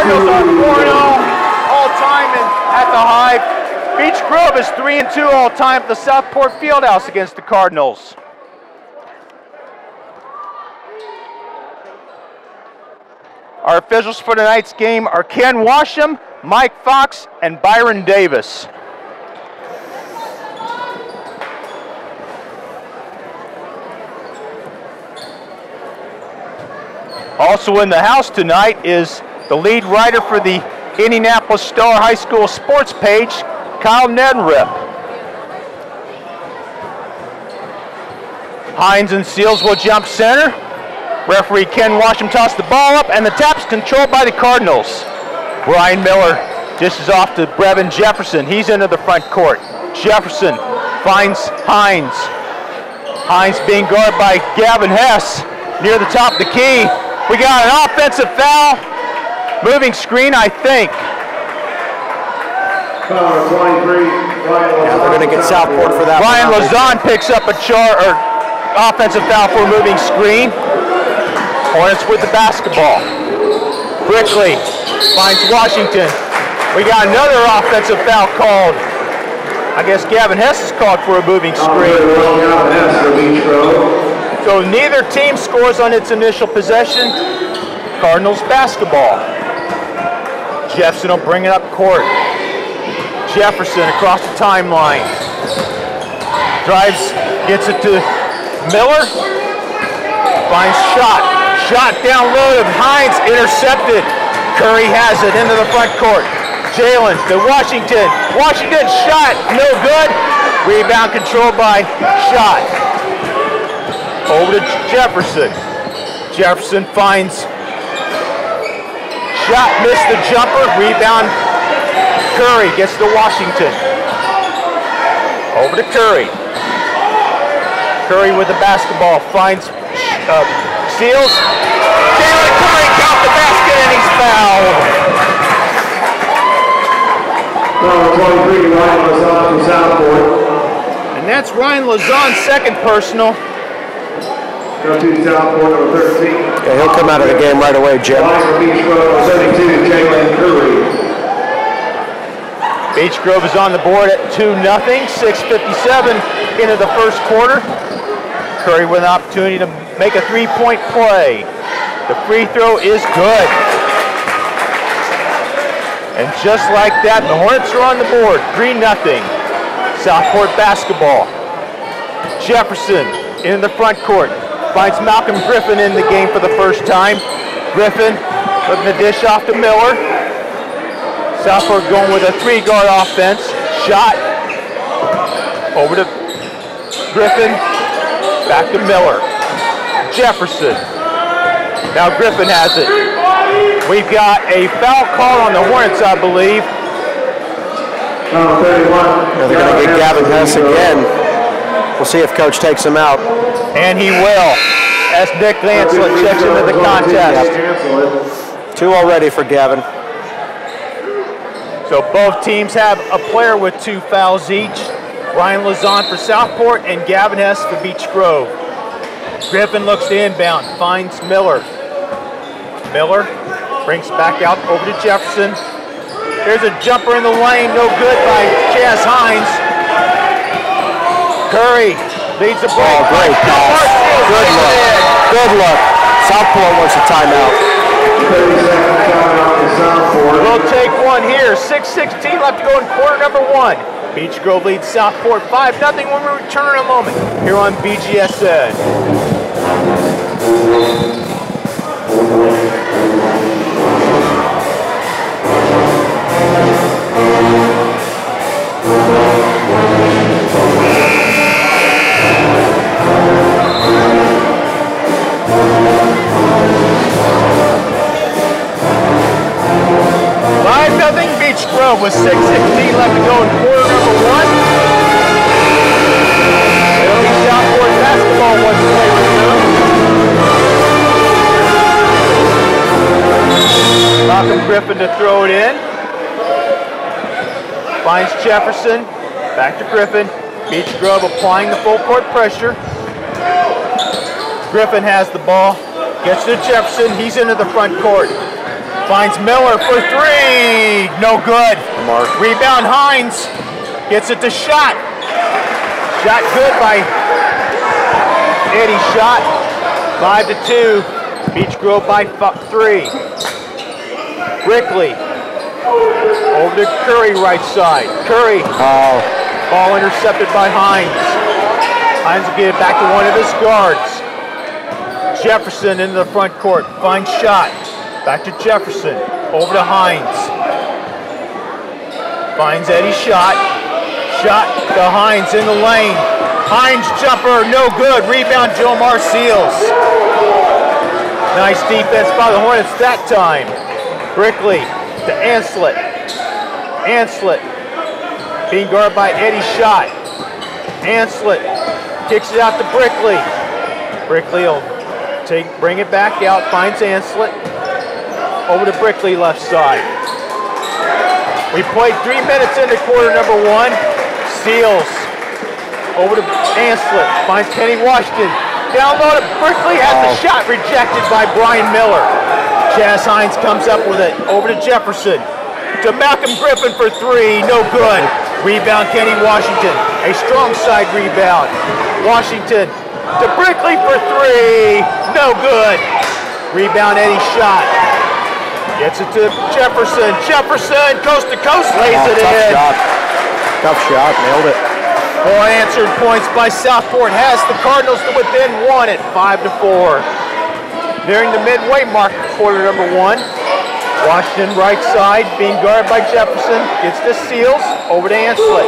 Cardinals are 4-0 all-time at the Hive. Beech Grove is 3-2 all-time at the Southport Fieldhouse against the Cardinals. Our officials for tonight's game are Ken Washam, Mike Fox, and Byron Davis. Also in the house tonight is the lead writer for the Indianapolis Star High School sports page, Kyle Nedrip. Hines and Seals will jump center. Referee Ken Washam tosses the ball up, and the tap's controlled by the Cardinals. Brian Miller dishes off to Brevin Jefferson. He's into the front court. Jefferson finds Hines. Hines being guarded by Gavin Hess near the top of the key. We got an offensive foul. Moving screen, I think. Yeah, they're going to get Southport for that. Ryan Lazan picks up a offensive foul for a moving screen. Hornets with the basketball. Brickley finds Washington. We got another offensive foul called. I guess Gavin Hess is called for a moving screen. So neither team scores on its initial possession. Cardinals basketball. Jefferson will bring it up court. Jefferson across the timeline. Drives, gets it to Miller. Finds shot. Shot down low of Hines, intercepted. Curry has it into the front court. Jalen to Washington. Washington shot, no good. Rebound controlled by Shot. Over to Jefferson. Jefferson finds Shot, missed the jumper. Rebound, Curry gets to Washington. Over to Curry. Curry with the basketball, finds Seals. Jalen Curry count the basket and he's fouled. And that's Ryan Lazan's second personal. Okay, he'll come out of the game right away, Jim. Beech Grove is on the board at 2-0, 6:57 into the first quarter. Curry with an opportunity to make a three-point play. The free throw is good. And just like that, the Hornets are on the board, 3-0. Southport basketball. Jefferson in the front court. Finds Malcolm Griffin in the game for the first time. Griffin putting the dish off to Miller. Southport going with a three-guard offense. Shot. Over to Griffin. Back to Miller. Jefferson. Now Griffin has it. We've got a foul call on the Hornets, I believe. They're going to get Gavin Hess again. We'll see if Coach takes him out. And he will, as Nick Lanslet checks into the contest. Yep. 2 already for Gavin. So both teams have a player with 2 fouls each. Ryan Lazan for Southport and Gavin Hess for Beech Grove. Griffin looks to inbound, finds Miller. Miller brings it back out over to Jefferson. There's a jumper in the lane, no good by Jazz Hines. Curry leads the ball. Oh, great pass. Good look. Good look. Southport wants a timeout. We'll take one here. 6:16 left to go in quarter number 1. Beech Grove leads Southport 5-0 when we return in a moment here on BGSN. Beech Grove with 6:16 left to go in quarter number 1. It'll be Southport basketball once they resume. Malcolm Griffin to throw it in. Finds Jefferson. Back to Griffin. Beech Grove applying the full court pressure. Griffin has the ball. Gets to Jefferson. He's into the front court. Finds Miller for three. No good. Mark. Rebound Hines. Gets it to Shot. Shot good by Eddie Shot. 5-2. Beach Grove by 3. Brickley. Over to Curry right side. Curry. Ball intercepted by Hines. Hines will get it back to one of his guards. Jefferson into the front court. Finds Shot. Back to Jefferson. Over to Hines. Finds Eddie Shot. Shot to Hines in the lane. Hines jumper, no good. Rebound, Jomar Seals. Nice defense by the Hornets that time. Brickley to Anslet. Anslet being guarded by Eddie Shot. Anslet kicks it out to Brickley. Brickley will bring it back out, finds Anslet. Over to Brickley left side. We played 3 minutes into quarter number 1. Seals over to Anslet, finds Kenny Washington. Down low to Brickley, has the shot rejected by Brian Miller. Chaz Hines comes up with it, over to Jefferson. To Malcolm Griffin for three, no good. Rebound Kenny Washington, a strong side rebound. Washington to Brickley for three, no good. Rebound Eddie Shot. Gets it to Jefferson. Jefferson, coast to coast, lays it in. Tough shot, nailed it. 4 answered points by Southport has the Cardinals to within 1 at 5-4. Nearing the midway mark of quarter number 1. Washington right side being guarded by Jefferson. Gets to Seals, over to Anslet.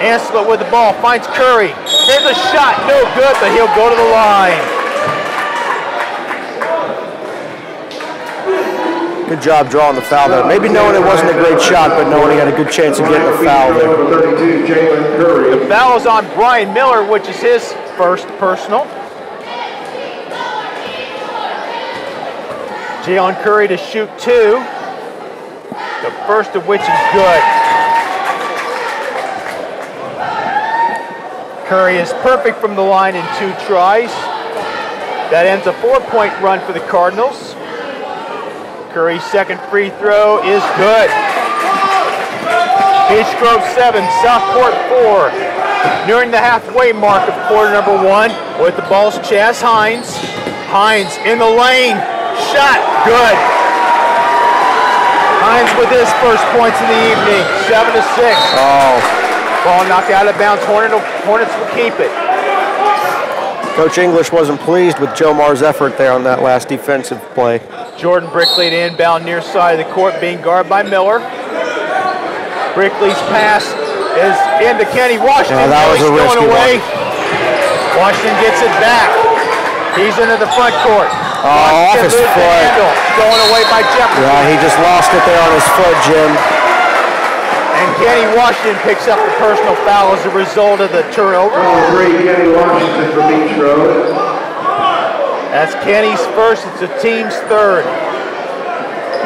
Anslet with the ball, finds Curry. Here's a shot, no good, but he'll go to the line. Good job drawing the foul there. Maybe knowing it wasn't a great shot, but knowing he had a good chance of getting the foul there. The foul is on Brian Miller, which is his first personal. Jalen Curry to shoot 2. The first of which is good. Curry is perfect from the line in 2 tries. That ends a 4-point run for the Cardinals. Curry's second free throw is good. Beach Grove 7, Southport 4. Nearing the halfway mark of quarter number 1 with the ball's Chaz Hines. Hines in the lane. Shot, good. Hines with his first points of the evening, 7-6. Ball knocked out of bounds, Hornets will keep it. Coach English wasn't pleased with Jomar's effort there on that last defensive play. Jordan Brickley to inbound near side of the court, being guarded by Miller. Brickley's pass is into Kenny Washington. Yeah, that was a risky away. Washington gets it back. He's into the front court. Off his foot. Going away by Jefferson. Yeah, he just lost it there on his foot, Jim. And Kenny Washington picks up the personal foul as a result of the turnover. Kenny Washington for Beach Grove. That's Kenny's first, it's the team's third.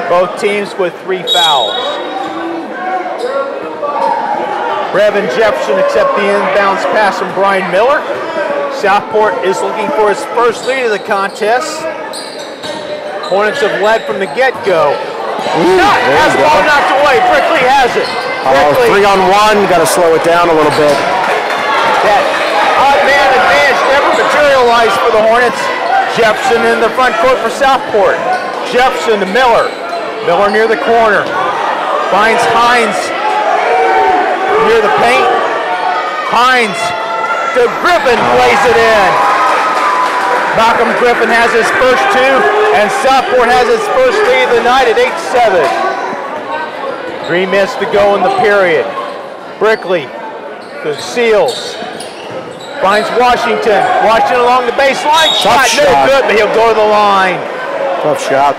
Both teams with 3 fouls. Brevin Jefferson accepts the inbounds pass from Brian Miller. Southport is looking for his first lead of the contest. Hornets have led from the get-go. Has the ball knocked away, Brickley has it. 3-on-1, got to slow it down a little bit. That odd man advantage never materialized for the Hornets. Jefferson in the front court for Southport. Jefferson to Miller. Miller near the corner. Finds Hines near the paint. Hines to Griffin, plays it in. Malcolm Griffin has his first 2, and Southport has its first lead of the night at 8-7. 3 minutes to go in the period. Brickley to Seals. Finds Washington. Washington along the baseline. Shot, no good, but he'll go to the line. Tough shot.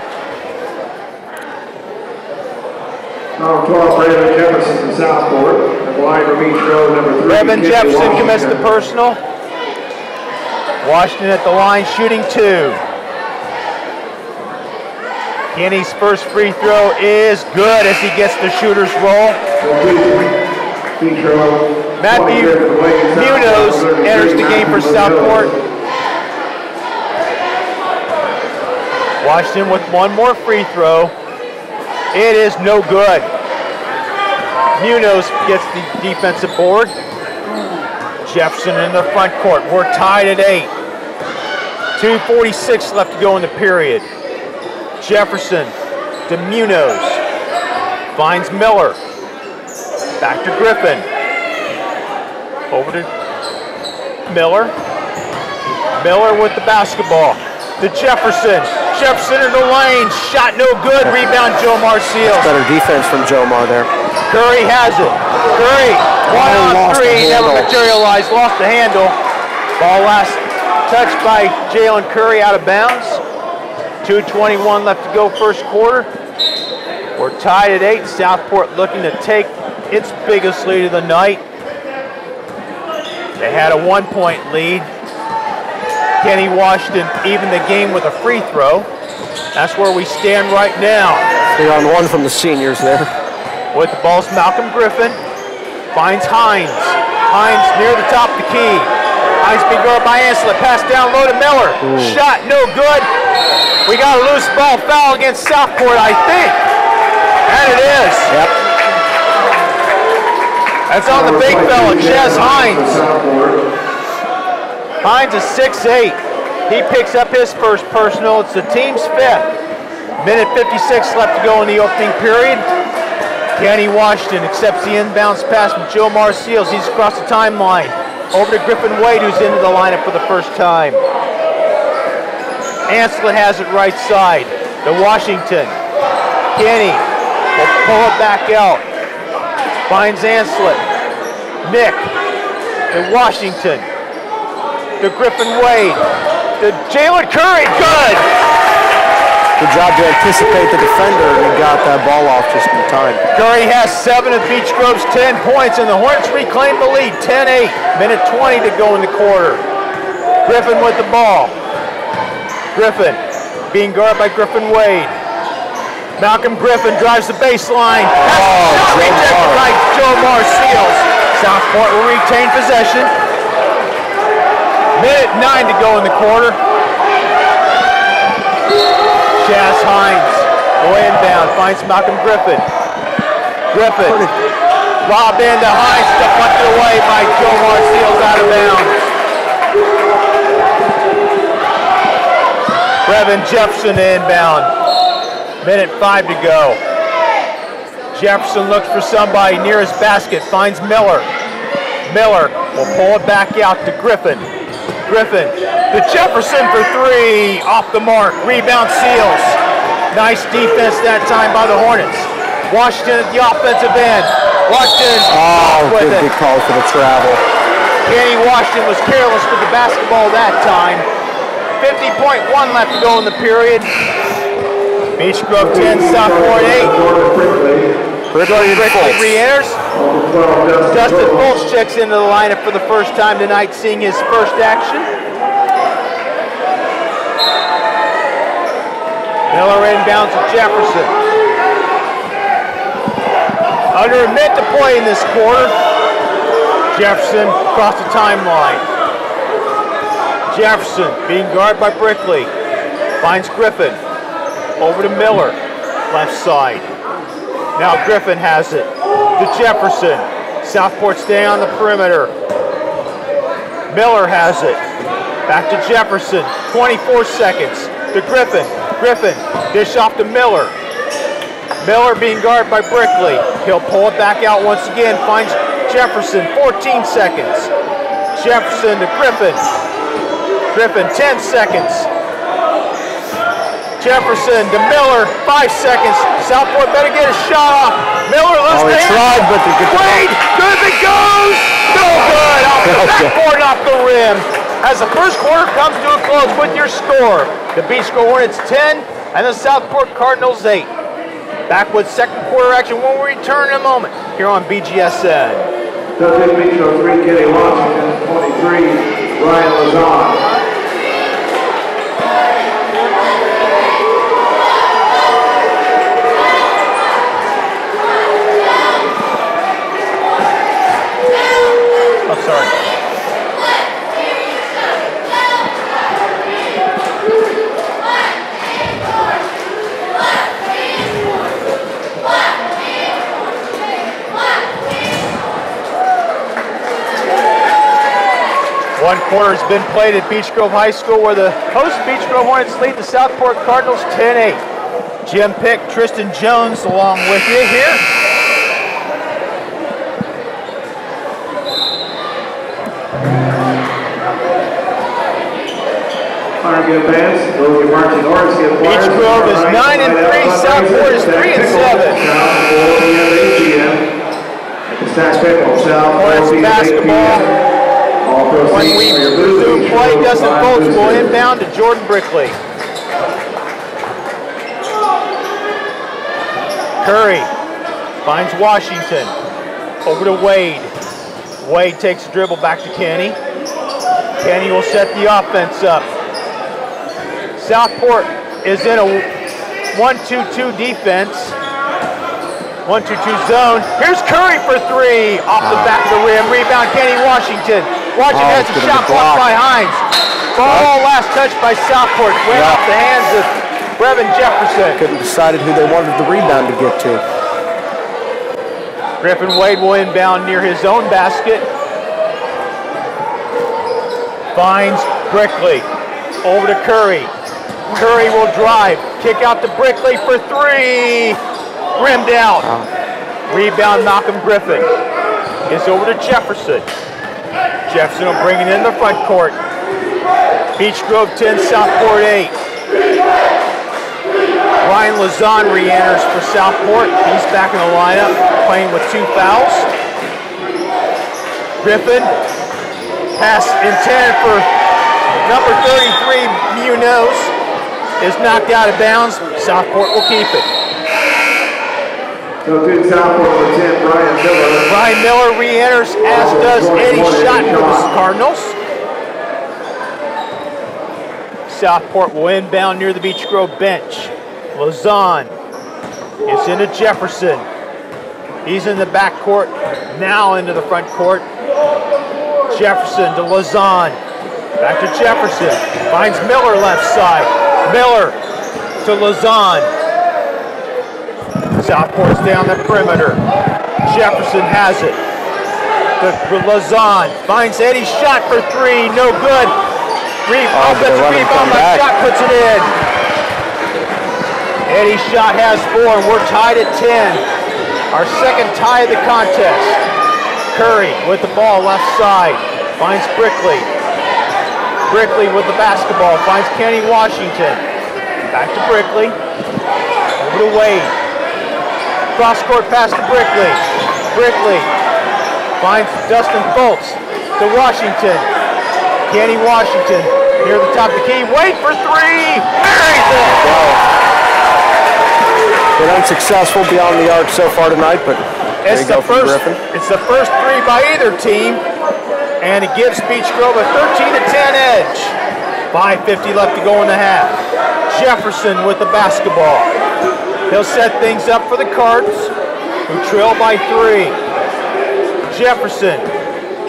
Now 12, Brevin Jefferson from Southport. The line for Beach Grove, number 3. Brevin Jefferson commits the personal. Washington at the line shooting 2. Kenny's first free throw is good as he gets the shooter's roll. Matthew Munoz enters the game for Southport. Washington with one more free throw. It is no good. Munoz gets the defensive board. Jefferson in the front court. We're tied at 8. 2:46 left to go in the period. Jefferson to Munoz. Finds Miller. Back to Griffin. Over to Miller. Miller with the basketball. To Jefferson. Jefferson in the lane. Shot no good. Rebound Jomar Seals. Better defense from Jomar there. Curry has it. Curry, 1-on-3, never materialized, lost the handle. Ball last touched by Jalen Curry out of bounds. 2:21 left to go first quarter. We're tied at 8. Southport looking to take its biggest lead of the night. They had a 1-point lead. Kenny Washington evened the game with a free throw. That's where we stand right now. 3-on-1 from the seniors there. With the ball's Malcolm Griffin. Finds Hines. Hines near the top of the key. Hines being guarded by Anslet. Pass down low to Miller. Shot no good. We got a loose ball foul against Southport, I think. And it is. Yep. That's on the big fella, Ches Hines. Hines is 6'8". He picks up his first personal. It's the team's 5th. Minute 56 left to go in the opening period. Kenny Washington accepts the inbounds pass from Jomar Seals. He's across the timeline. Over to Griffin Wade, who's into the lineup for the first time. Anslet has it right side. To Washington. Kenny will pull it back out. Finds Anslet. Nick. To Washington. To Griffin Wade. To Jalen Curry. Good! Good job to anticipate the defender, and he got that ball off just in time. Curry has 7 of Beach Grove's 10 points, and the Hornets reclaim the lead, 10-8. Minute 20 to go in the quarter. Griffin with the ball. Griffin being guarded by Griffin Wade. Malcolm Griffin drives the baseline. Rejected by Jomar Seals. Southport will retain possession. Minute 9 to go in the quarter. Ches Hines, go inbound, finds Malcolm Griffin. Griffin, lob into Hines, deflected away by Jomar Seals out of bounds. Brevin Jefferson inbound. Minute 5 to go. Jefferson looks for somebody near his basket, finds Miller. Miller will pull it back out to Griffin. Griffin to Jefferson for 3, off the mark, rebound Seals. Nice defense that time by the Hornets. Washington at the offensive end. Washington with it. Good call for the travel. Kenny Washington was careless with the basketball that time. 50.1 left to go in the period. Beach Grove 10, Southport 8. Brickley re-enters. Dustin Fultz checks into the lineup for the first time tonight, seeing his first action. Miller inbounds to Jefferson. Under a minute to play in this quarter. Jefferson across the timeline. Jefferson being guarded by Brickley. Finds Griffin. Over to Miller. Left side. Now Griffin has it to Jefferson. Southport staying on the perimeter. Miller has it. Back to Jefferson. 24 seconds to Griffin. Griffin, dish off to Miller. Miller being guarded by Brickley. He'll pull it back out once again. Finds Jefferson. 14 seconds. Jefferson to Griffin. Griffin, 10 seconds. Jefferson to Miller, 5 seconds. Southport better get a shot off. Miller looks he tried, but Wade, good as it goes. No good. Off the backboard, off the rim. As the first quarter comes to a close with your score, the Beach Grove Hornets 10 and the Southport Cardinals 8. Back with second quarter action when we return in a moment here on BGSN. Dustin Beach Grove 3, Kenny Washington 23, Ryan Lazon. I'm sorry. One quarter has been played at Beech Grove High School, where the host Beech Grove Hornets lead the Southport Cardinals 10-8. Jim Pick, Tristan Jones along with you here. Beech Grove is 9-3, Southport is 3-7. Hornets basketball, when we resume play, Dustin Foltz will inbound to Jordan Brickley. Curry finds Washington, over to Wade. Wade takes a dribble back to Kenny. Kenny will set the offense up. Southport is in a 1-2-2 defense. 1-2-2 zone. Here's Curry for three. Off the back of the rim. Rebound Kenny Washington. Washington has a shot blocked by Hines. Ball last touched by Southport. Went off the hands of Brevin Jefferson. Couldn't decide who they wanted the rebound to get to. Griffin Wade will inbound near his own basket. Finds Brickley. Over to Curry. Curry will drive. Kick out to Brickley for three. Rimmed out. Rebound Malcolm Griffin. It's over to Jefferson. Jefferson will bring it in the front court. Beech Grove 10, Southport 8. Ryan Lazon re-enters for Southport. He's back in the lineup, playing with 2 fouls. Griffin, pass intended for number 33, Munoz, is knocked out of bounds. Southport will keep it. So good Southport for 10, Brian Miller. Brian Miller re-enters, as does Eddie Schott for the Cardinals. Southport will inbound near the Beech Grove bench. Lazon is into Jefferson. He's in the back court, now into the front court. Jefferson to Lazon. Back to Jefferson. Finds Miller left side. Miller to Lazon. Southport's down the perimeter. Jefferson has it. To Lazon. Finds Eddie Schott for three. No good. Gets a rebound by Schott, puts it in. Eddie Schott has 4, and we're tied at 10. Our second tie of the contest. Curry with the ball left side. Finds Brickley. Brickley with the basketball. Finds Kenny Washington. Back to Brickley. Over to Wade. Cross court pass to Brickley. Brickley finds Dustin Foltz to Washington. Kenny Washington near the top of the key. Wade for three. Buries it. Been unsuccessful beyond the arc so far tonight, but it's the first three by either team, and it gives Beech Grove a 13-10 edge. 5:50 left to go in the half. Jefferson with the basketball. He'll set things up for the Cards, who trail by 3. Jefferson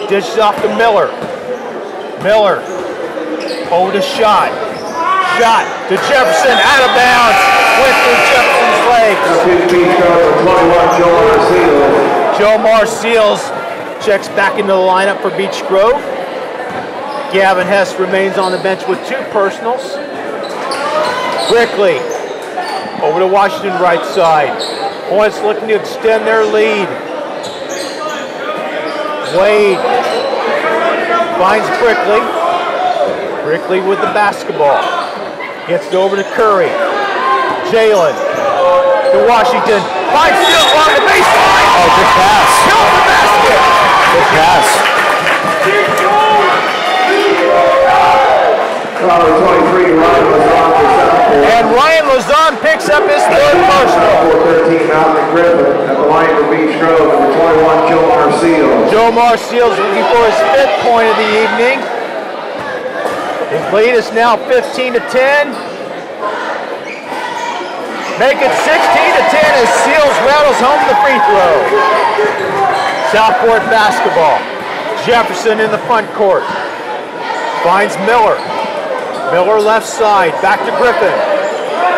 dishes off to Miller. Miller over to Schott. Schott to Jefferson, out of bounds. Went through Jefferson's legs. Jomar Seals checks back into the lineup for Beech Grove. Gavin Hess remains on the bench with 2 personals. Brickley over to Washington right side. Hornets looking to extend their lead. Wade finds Brickley. Brickley with the basketball. Gets it over to Curry. Jalen to Washington. Finds Seals along the baseline. Oh, good pass. Kills the basket. Good pass. Number 23, Ryan Lazon for Southport. And Ryan Lazon picks up his 3rd personal. 13, Malcolm Griffin at the line for Beech Grove. Number 21, Jomar Seals. Jomar Seals looking for his 5th point of the evening. His lead is now 15-10. Make it 16-10 as Seals rattles home the free throw. Southport basketball. Jefferson in the front court. Finds Miller. Miller left side. Back to Griffin.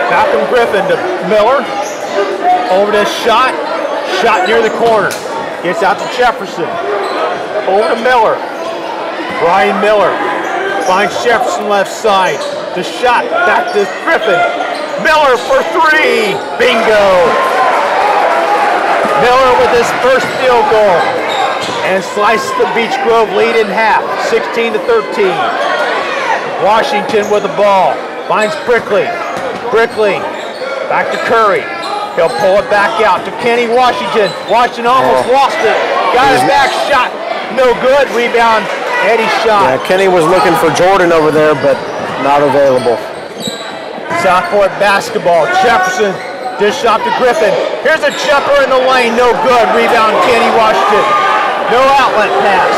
Malcolm Griffin to Miller. Over to Schott. Schott near the corner. Gets out to Jefferson. Over to Miller. Ryan Miller finds Jefferson left side. The shot back to Griffin. Miller for three. Bingo. Miller with his first field goal and slices the Beech Grove lead in half, 16-13. Washington with the ball. Finds Brickley. Brickley back to Curry. He'll pull it back out to Kenny Washington. Washington almost lost it. Got it back, shot. No good. Rebound, Eddie shot. Yeah, Kenny was looking for Jordan over there, but not available. Southport basketball. Jefferson dish off to Griffin. Here's a jumper in the lane. No good. Rebound, Kenny Washington. No outlet pass.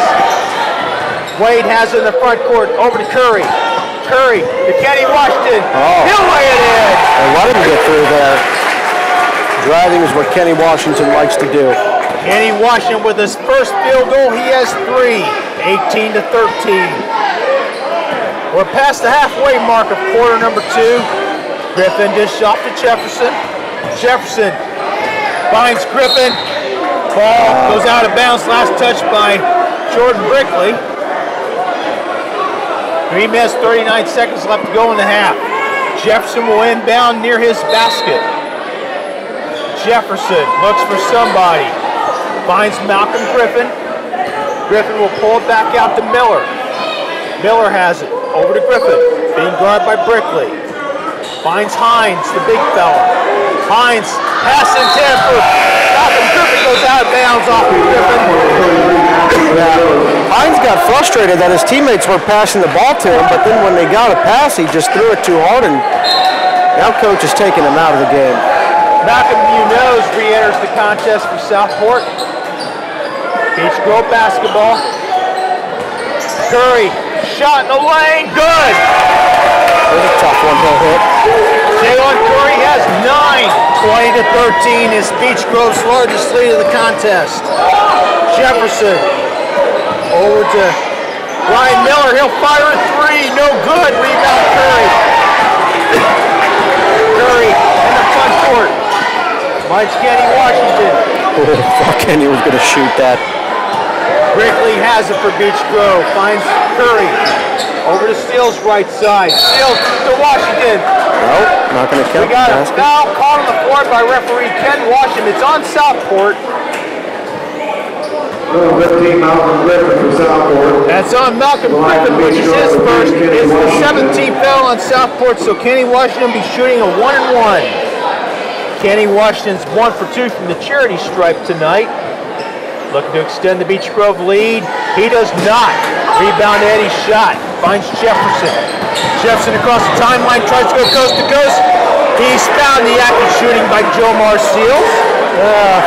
Wade has it in the front court. Over to Curry. Curry to Kenny Washington. He'll lay it in. They let him get through there. Driving is what Kenny Washington likes to do. Kenny Washington with his first field goal. He has three. 18-13. We're past the halfway mark of quarter number 2. Griffin dish off to Jefferson. Jefferson finds Griffin. Ball goes out of bounds. Last touch by Jordan Brickley. 3 minutes, 39 seconds left to go in the half. Jefferson will inbound near his basket. Jefferson looks for somebody. Finds Malcolm Griffin. Griffin will pull it back out to Miller. Miller has it. Over to Griffin. Being guarded by Brickley. Finds Hines, the big fella. Hines, pass intended for Malcolm Griffin, goes out of bounds off of Griffin. Hines got frustrated that his teammates were passing the ball to him, but then when they got a pass, he just threw it too hard, and now coach is taking him out of the game. Malcolm Munoz re-enters the contest for Southport. Beech Grove basketball. Curry, shot in the lane, good. There's a tough one to hit. Jalen Curry has 9, 20-13 is Beech Grove's largest lead of the contest. Jefferson over to Ryan Miller. He'll fire a three, no good. Rebound Curry. Curry in the front court. Finds Kenny Washington. Oh, thought Kenny was going to shoot that. Brickley has it for Beech Grove. Finds Curry. Over to Steele's right side. Steele to Washington. Nope, not going to count. We got a foul called on the floor by referee Ken Washington. It's on Southport. Number 15, Malcolm Griffin for Southport. That's on Malcolm Griffin, which is his first. It's the 17th foul on Southport, so Kenny Washington will be shooting a 1-and-1. Kenny Washington's 1 for 2 from the charity stripe tonight. Looking to extend the Beech Grove lead. He does not. Rebound Eddie's shot. Finds Jefferson. Jefferson across the timeline, tries to go coast to coast. He's found the act of shooting by Jomar Seals. A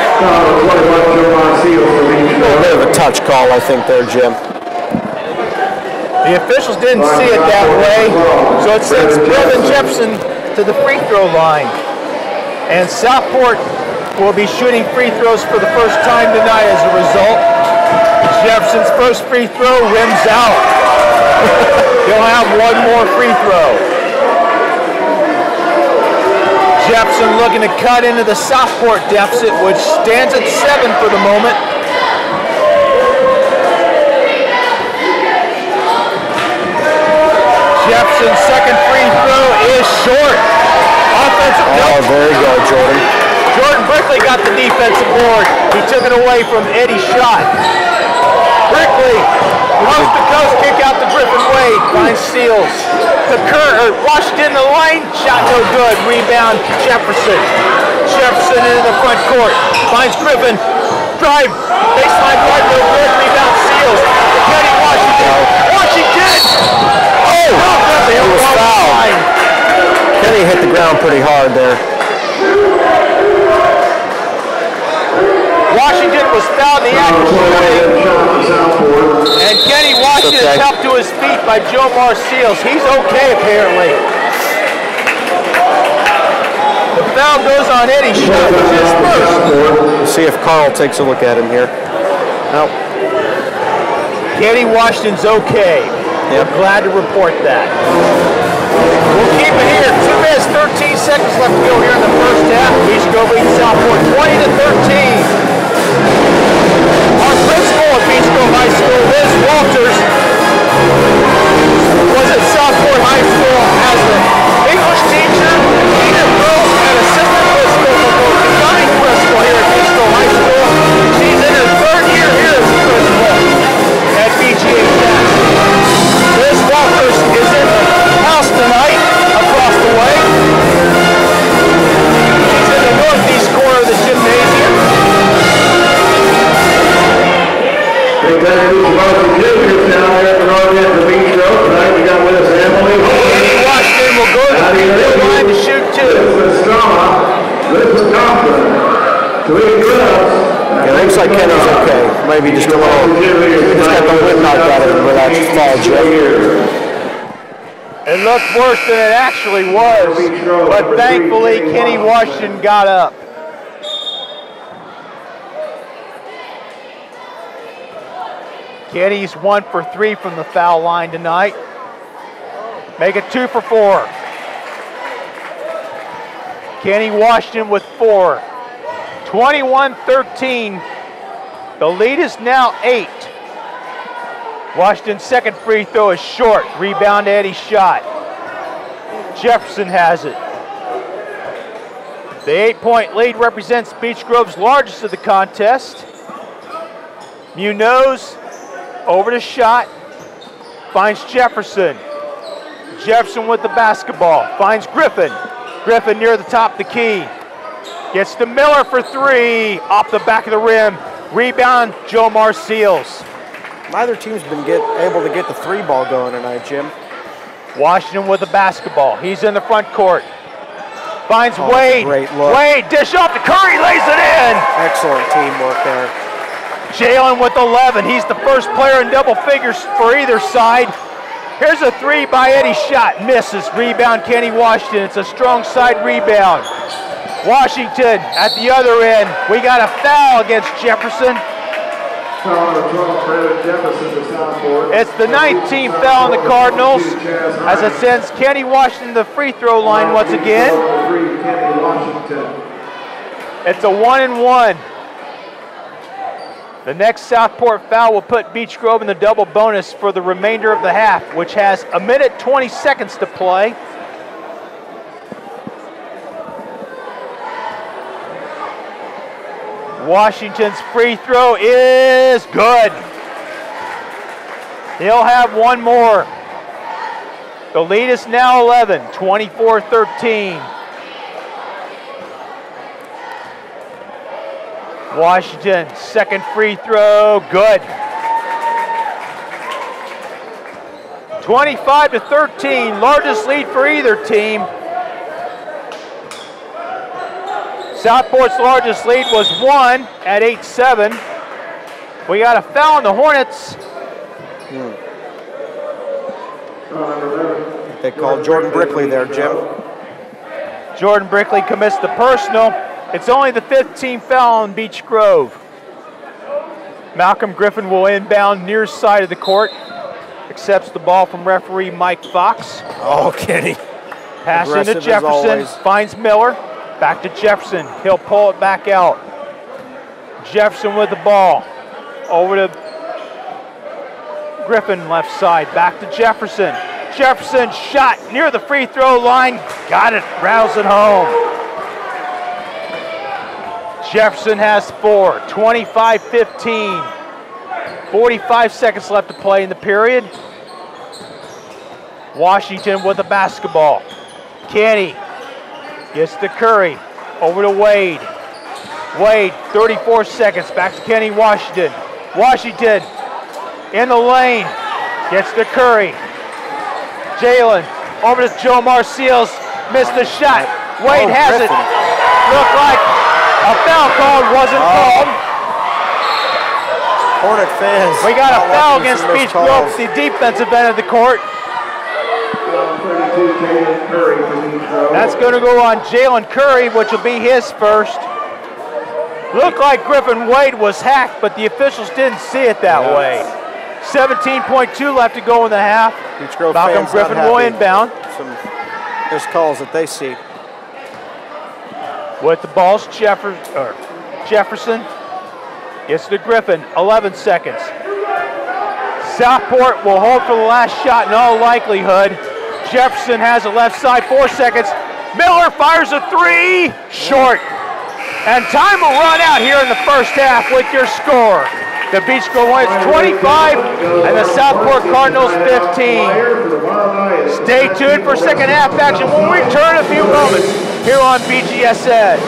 bit of a touch call, I think, there, Jim. The officials didn't see it that way, so it sends Brevin Jefferson to the free throw line. And Southport will be shooting free throws for the first time tonight as a result. Jefferson's first free throw rims out. He'll have one more free throw. Jefferson looking to cut into the Southport deficit, which stands at 7 for the moment. Jefferson's second free throw is short. Offensive Oh, there you go, Jordan. Jordan Brickley got the defensive board. He took it away from Eddie's shot. Brickley, coast to coast kick out to Griffin Wade. Finds Seals. Washington in the lane. Shot no good. Rebound Jefferson. Jefferson into the front court. Finds Griffin. Drive. Baseline drive no good. Rebound Seals. Kenny Washington. Washington. Oh! He was fouled. Kenny hit the ground pretty hard there. Washington was fouled in the act of shooting. And Kenny Washington is helped to his feet by Jomar Seals. He's okay, apparently. The foul goes on Eddie Shot, which is first. We'll see if Carl takes a look at him here. Nope. Kenny Washington's okay. We're glad to report that. We'll keep it here. 2 minutes, 13 seconds left to go here in the first half. Beech Grove leads Southport 20-13. Our principal at Beech Grove High School, Liz Walters, looks like Kenny's okay. Maybe just a little, maybe just got the wind knocked out of him where that fall, Jim. It looked worse than it actually was, but thankfully Kenny Washington got up. Kenny's 1 for 3 from the foul line tonight. Make it 2 for 4. Kenny Washington with 4. 21-13. The lead is now 8. Washington's second free throw is short. Rebound to Eddie's shot. Jefferson has it. The 8-point lead represents Beech Grove's largest of the contest. Munoz over the shot. Finds Jefferson. Jefferson with the basketball. Finds Griffin. Griffin near the top of the key. Gets to Miller for 3. Off the back of the rim. Rebound, Jomar Seals. Neither team's been able to get the 3-ball going tonight, Jim. Washington with the basketball. He's in the front court. Finds Wade. Great look. Wade, dish off to Curry, lays it in. Excellent teamwork there. Jalen with 11. He's the first player in double figures for either side. Here's a 3 by Eddie. Shot misses. Rebound Kenny Washington. It's a strong side rebound. Washington at the other end. We got a foul against Jefferson. It's the 19th foul on the Cardinals as it sends Kenny Washington to the free throw line once again. It's a 1-and-1. The next Southport foul will put Beech Grove in the double bonus for the remainder of the half, which has 1 minute 20 seconds to play. Washington's free throw is good. He'll have one more. The lead is now 11, 24-13. Washington, second free throw, good. 25-13, largest lead for either team. Southport's largest lead was 1 at 8-7. We got a foul on the Hornets. They called Jordan Brickley there, Jim. Jordan Brickley commits the personal. It's only the 15th foul on Beech Grove. Malcolm Griffin will inbound near side of the court. Accepts the ball from referee Mike Fox. Oh, Kenny. Passing to Jefferson. Finds Miller. Back to Jefferson. He'll pull it back out. Jefferson with the ball. Over to Griffin left side. Back to Jefferson. Jefferson shot near the free throw line. Got it. Rattles it home. Jefferson has 4. 25-15. 45 seconds left to play in the period. Washington with the basketball. Kenny gets to Curry. Over to Wade. Wade, 34 seconds. Back to Kenny Washington. Washington in the lane. Gets to Curry. Jalen over to Jomar Seals. Missed the shot. Wade has it. Looked like a foul call. Wasn't called. Hornet fans. We got a foul against Beech Grove, the defensive end of the court. That's going to go on Jalen Curry, which will be his first. Looked like Griffin Wade was hacked, but the officials didn't see it that way. 17.2 left to go in the half. Malcolm Griffin will inbound. Some missed calls that they see. With the ball's Jefferson. Gets to Griffin, 11 seconds. Southport will hold for the last shot in all likelihood. Jefferson has it left side, 4 seconds. Miller fires a 3, short. And time will run out here in the first half with your score. The Beech Grove Hornets 25 and the Southport Cardinals 15. Stay tuned for second half action. We'll return in a few moments here on BGSN.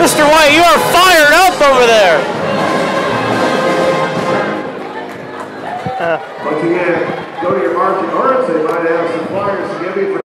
Mr. White, you are fired up over there. Once again, go to your marching orders. They might have some flyers to give you for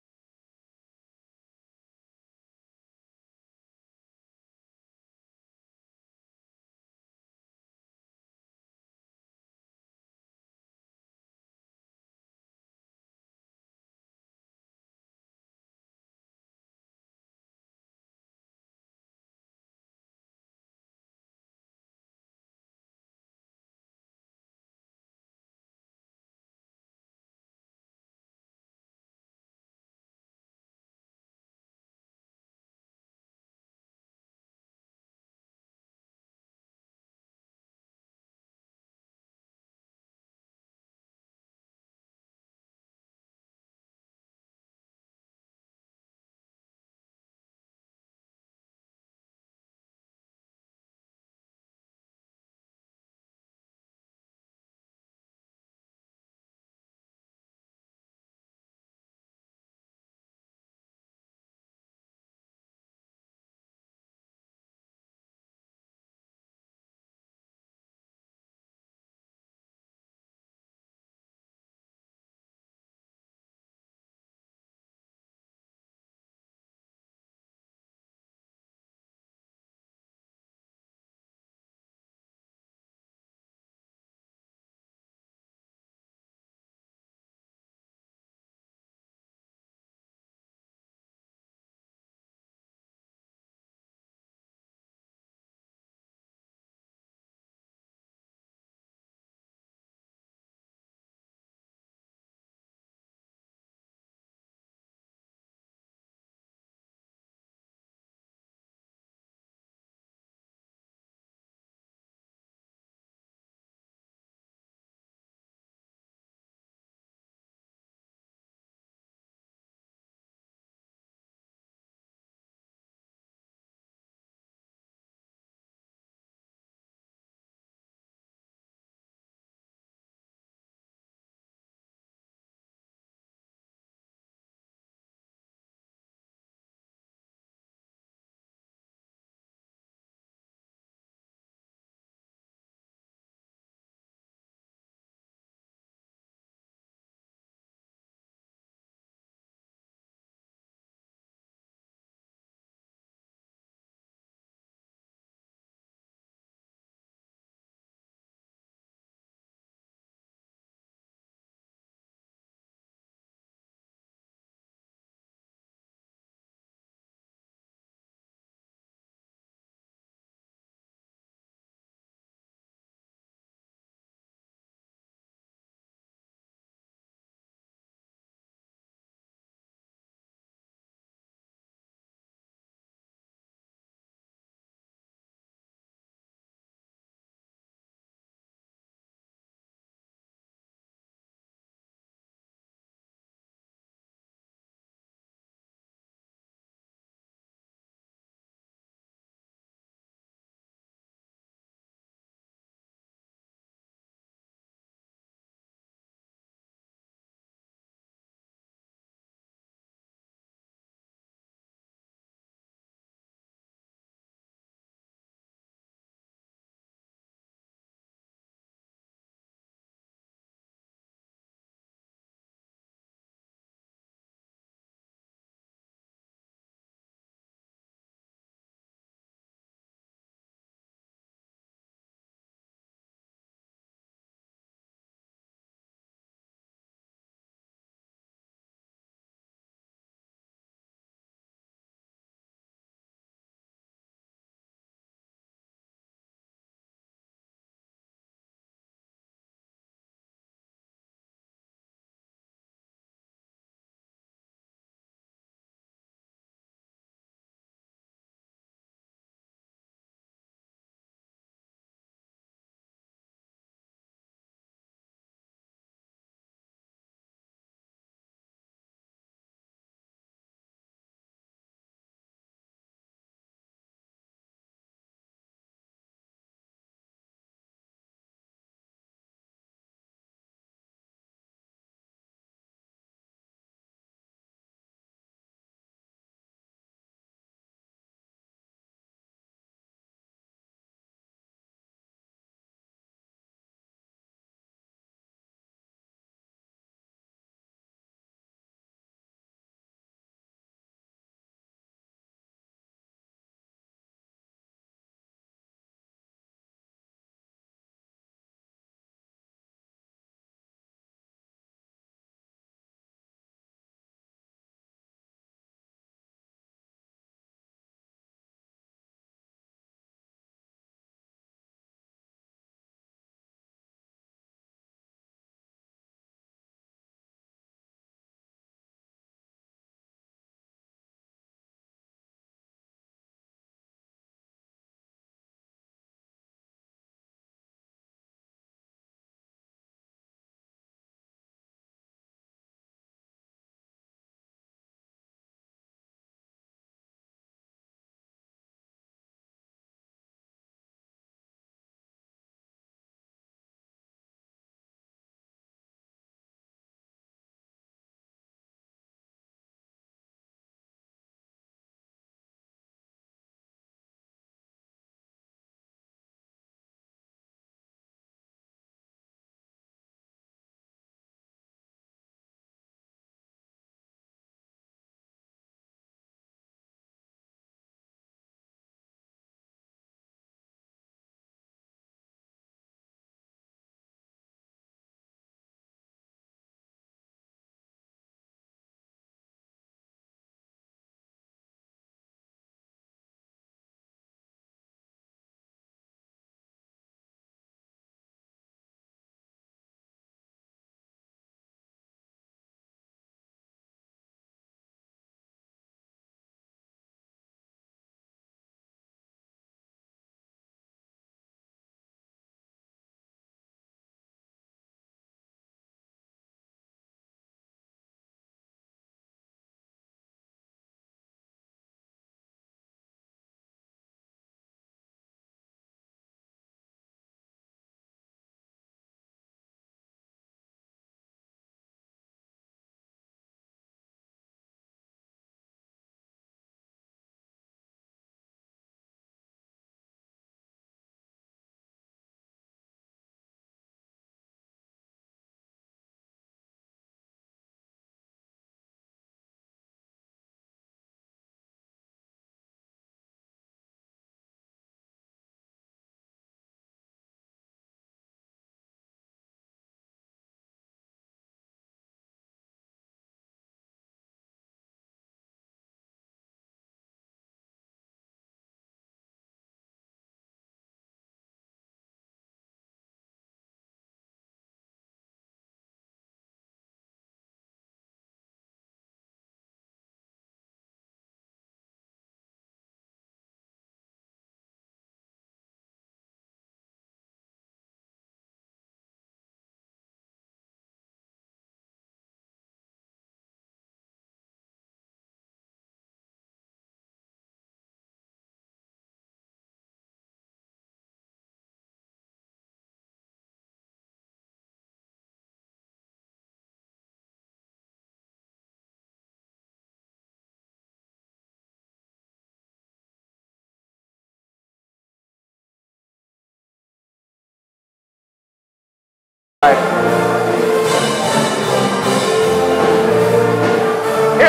Here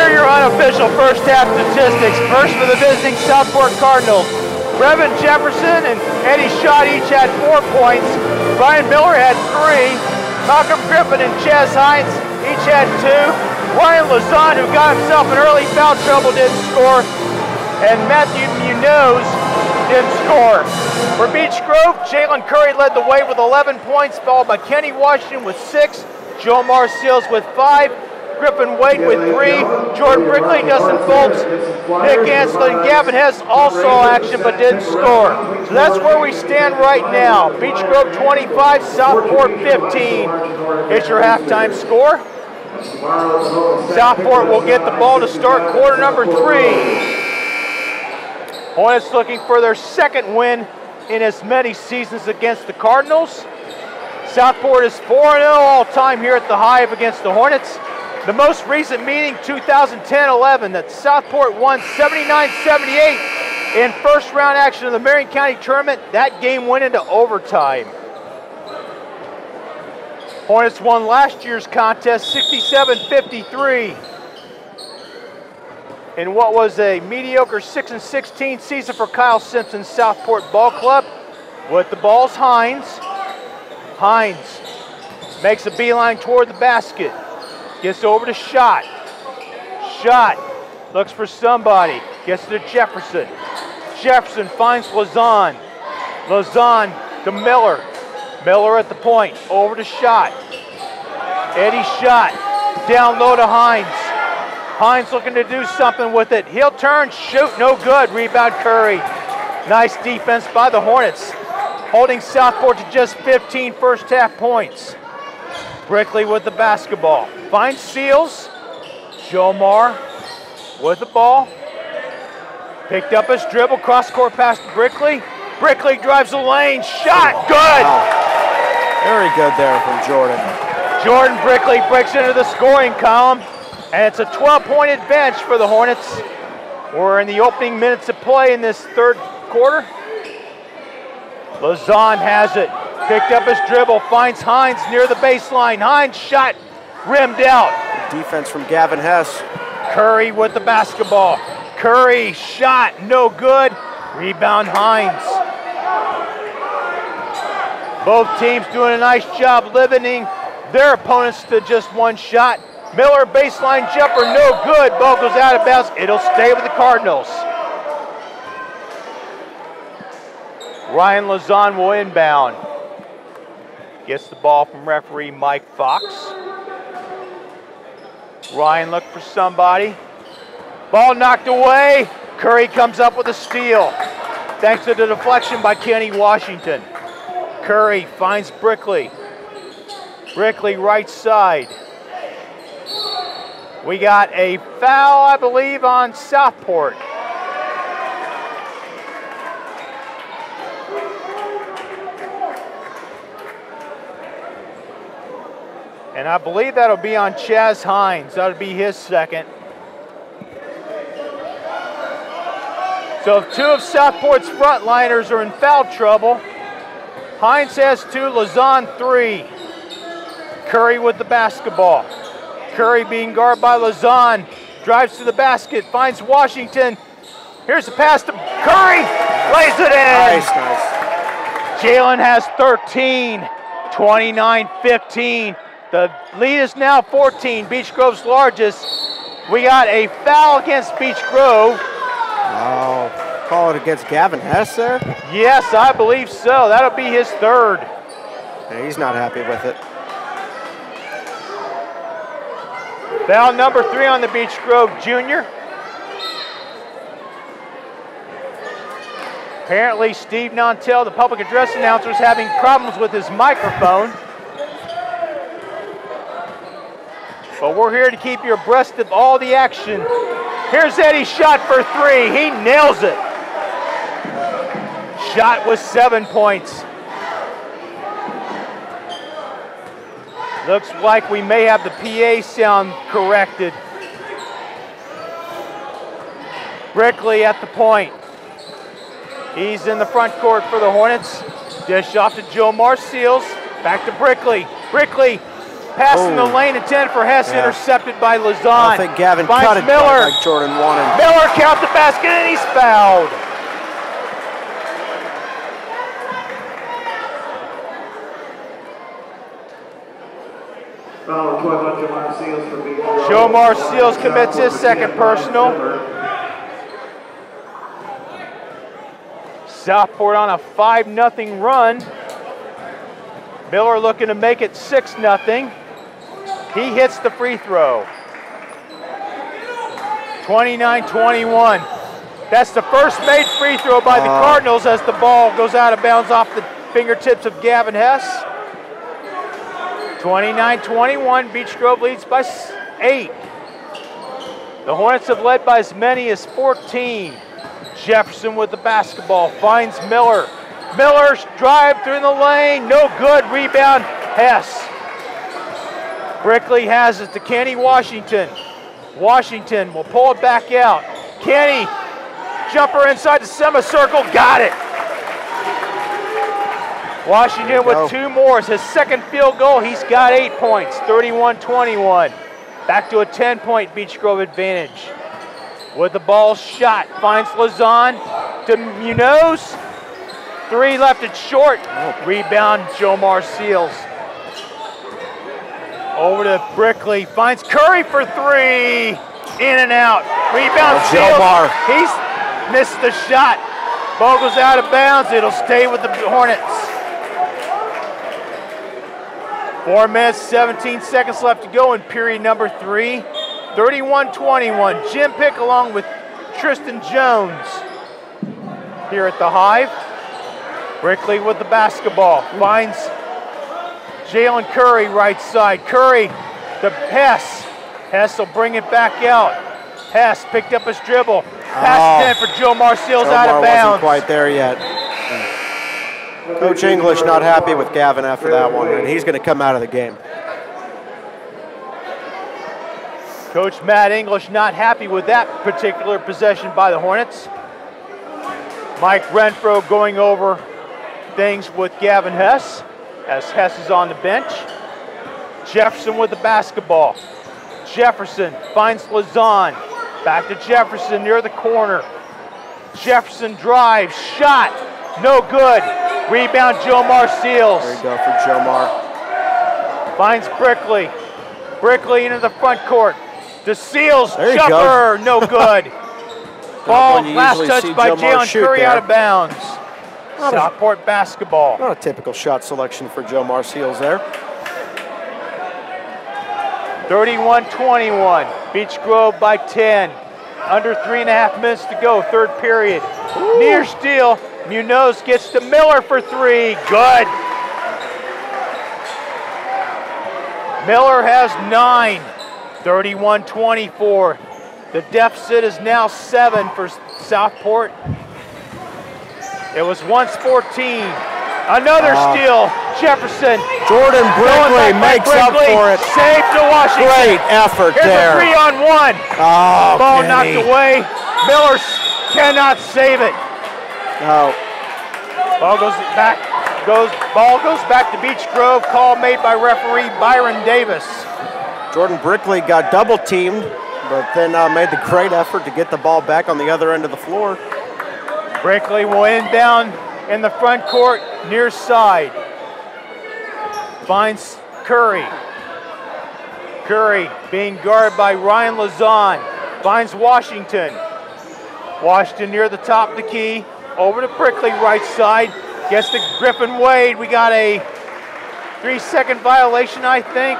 are your unofficial first half statistics. First for the visiting Southport Cardinals. Brevin Jefferson and Eddie Schott each had 4 points. Brian Miller had 3. Malcolm Griffin and Chaz Hines each had 2. Ryan Lazon, who got himself in early foul trouble, didn't score. And Matthew Munoz didn't score. For Beech Grove, Jalen Curry led the way with 11 points, followed by Kenny Washington with 6, Joe Marseals with 5, Griffin Wade with 3, Jordan Brickley, Dustin Foltz, Nick Ansel, and Gavin Hess all saw action but didn't score. So that's where we stand right now. Beech Grove 25, Southport 15. It's your halftime score. Southport will get the ball to start quarter number 3. Hornets looking for their second win in as many seasons against the Cardinals. Southport is 4-0 all-time here at the Hive against the Hornets. The most recent meeting, 2010-11, that Southport won 79-78 in first round action of the Marion County Tournament. That game went into overtime. Hornets won last year's contest 67-53. In what was a mediocre 6-16 season for Kyle Simpson's Southport Ball Club. With the ball's Hines. Hines makes a beeline toward the basket. Gets over to Schott. Schott looks for somebody. Gets to Jefferson. Jefferson finds Lazon. Lazon to Miller. Miller at the point. Over to Schott. Eddie Schott. Down low to Hines. Hines looking to do something with it. He'll turn, shoot, no good. Rebound Curry. Nice defense by the Hornets, holding Southport to just 15 first half points. Brickley with the basketball. Finds Seals. Jomar with the ball. Picked up his dribble, cross-court pass to Brickley. Brickley drives the lane, shot, good! Wow. Very good there from Jordan. Jordan Brickley breaks into the scoring column. And it's a 12-point advantage for the Hornets. We're in the opening minutes of play in this third quarter. Lazon has it. Picked up his dribble, finds Hines near the baseline. Hines shot, rimmed out. Defense from Gavin Hess. Curry with the basketball. Curry shot, no good. Rebound Hines. Both teams doing a nice job limiting their opponents to just one shot. Miller baseline jumper, no good. Ball goes out of bounds. It'll stay with the Cardinals. Ryan Lazon will inbound. Gets the ball from referee Mike Fox. Ryan looked for somebody. Ball knocked away. Curry comes up with a steal. Thanks to the deflection by Kenny Washington. Curry finds Brickley. Brickley right side. We got a foul, I believe, on Southport. And I believe that'll be on Chaz Hines. That'll be his second. So if 2 of Southport's frontliners are in foul trouble, Hines has 2, Lazon 3. Curry with the basketball. Curry being guarded by Lazon, drives to the basket, finds Washington. Here's the pass to Curry, lays it in. Nice, nice. Jalen has 13, 29-15. The lead is now 14, Beech Grove's largest. We got a foul against Beech Grove. Oh, call it against Gavin Hess there? Yes, I believe so. That'll be his third. Yeah, he's not happy with it. Foul number 3 on the Beech Grove junior. Apparently Steve Nantel, the public address announcer, is having problems with his microphone. But we're here to keep you abreast of all the action. Here's Eddie's shot for 3. He nails it. Shot was 7 points. Looks like we may have the PA sound corrected. Brickley at the point. He's in the front court for the Hornets. Dish off to Joe Marseals. Back to Brickley. Brickley passing the lane intended for Hess, intercepted by Lazon. I don't think Gavin cut it Miller. like Jordan wanted. Miller count the basket and he's fouled. Foul 12 on Jomar Seals for Bgsn Grove. Jomar Seals commits his second personal. Southport on a 5-0 run. Miller looking to make it 6-0. He hits the free throw. 29-21. That's the first made free throw by the Cardinals as the ball goes out of bounds off the fingertips of Gavin Hess. 29-21, Beech Grove leads by 8. The Hornets have led by as many as 14. Jefferson with the basketball, finds Miller. Miller's drive through the lane, no good, rebound, Hess. Brickley has it to Kenny Washington. Washington will pull it back out. Kenny, jumper inside the semicircle, got it. Washington with 2 more. It's his second field goal. He's got 8 points, 31-21. Back to a 10-point Beech Grove advantage. With the ball shot, finds Lazon to Munoz. 3 left it short. Rebound, Jomar Seals. Over to Brickley, finds Curry for 3. In and out. Rebound, Seals. Jomar. He's missed the shot. Ball goes out of bounds. It'll stay with the Hornets. 4 minutes, 17 seconds left to go in period number 3. 31-21. Jim Pick along with Tristan Jones here at the Hive. Brickley with the basketball. Finds Jalen Curry right side. Curry to Hess. Hess will bring it back out. Hess picked up his dribble. Pass it in for Jomar Seals out of bounds. Wasn't quite there yet. Coach English not happy with Gavin after that one, and he's going to come out of the game. Coach Matt English not happy with that particular possession by the Hornets. Mike Renfro going over things with Gavin Hess as Hess is on the bench. Jefferson with the basketball. Jefferson finds Lazon. Back to Jefferson near the corner. Jefferson drives, shot, no good. Rebound, Jomar Seals. There you go for Jomar. Finds Brickley. Brickley into the front court. To Seals, there jumper, no good. Ball, last touch by Jalen Curry out of bounds. Southport basketball. Not a typical shot selection for Jomar Seals there. 31-21. Beech Grove by 10. Under 3.5 minutes to go, third period. Ooh. Near steal. Munoz gets to Miller for 3. Good. Miller has 9. 31-24. The deficit is now 7 for Southport. It was once 14. Another steal. Jefferson. Jordan Brickley makes up for it. Save to Washington. Great effort there. Here's a 3-on-1. Oh, ball Kenny. knocked away. Miller cannot save it. No. Ball goes back to Beech Grove. Call made by referee Byron Davis. Jordan Brickley got double teamed, but then made the great effort to get the ball back on the other end of the floor. Brickley will inbound in the front court, near side. Finds Curry. Curry being guarded by Ryan Lazon. Finds Washington. Washington near the top of the key. Over to Brickley, right side. Gets to Griffin Wade. We got a 3-second violation, I think.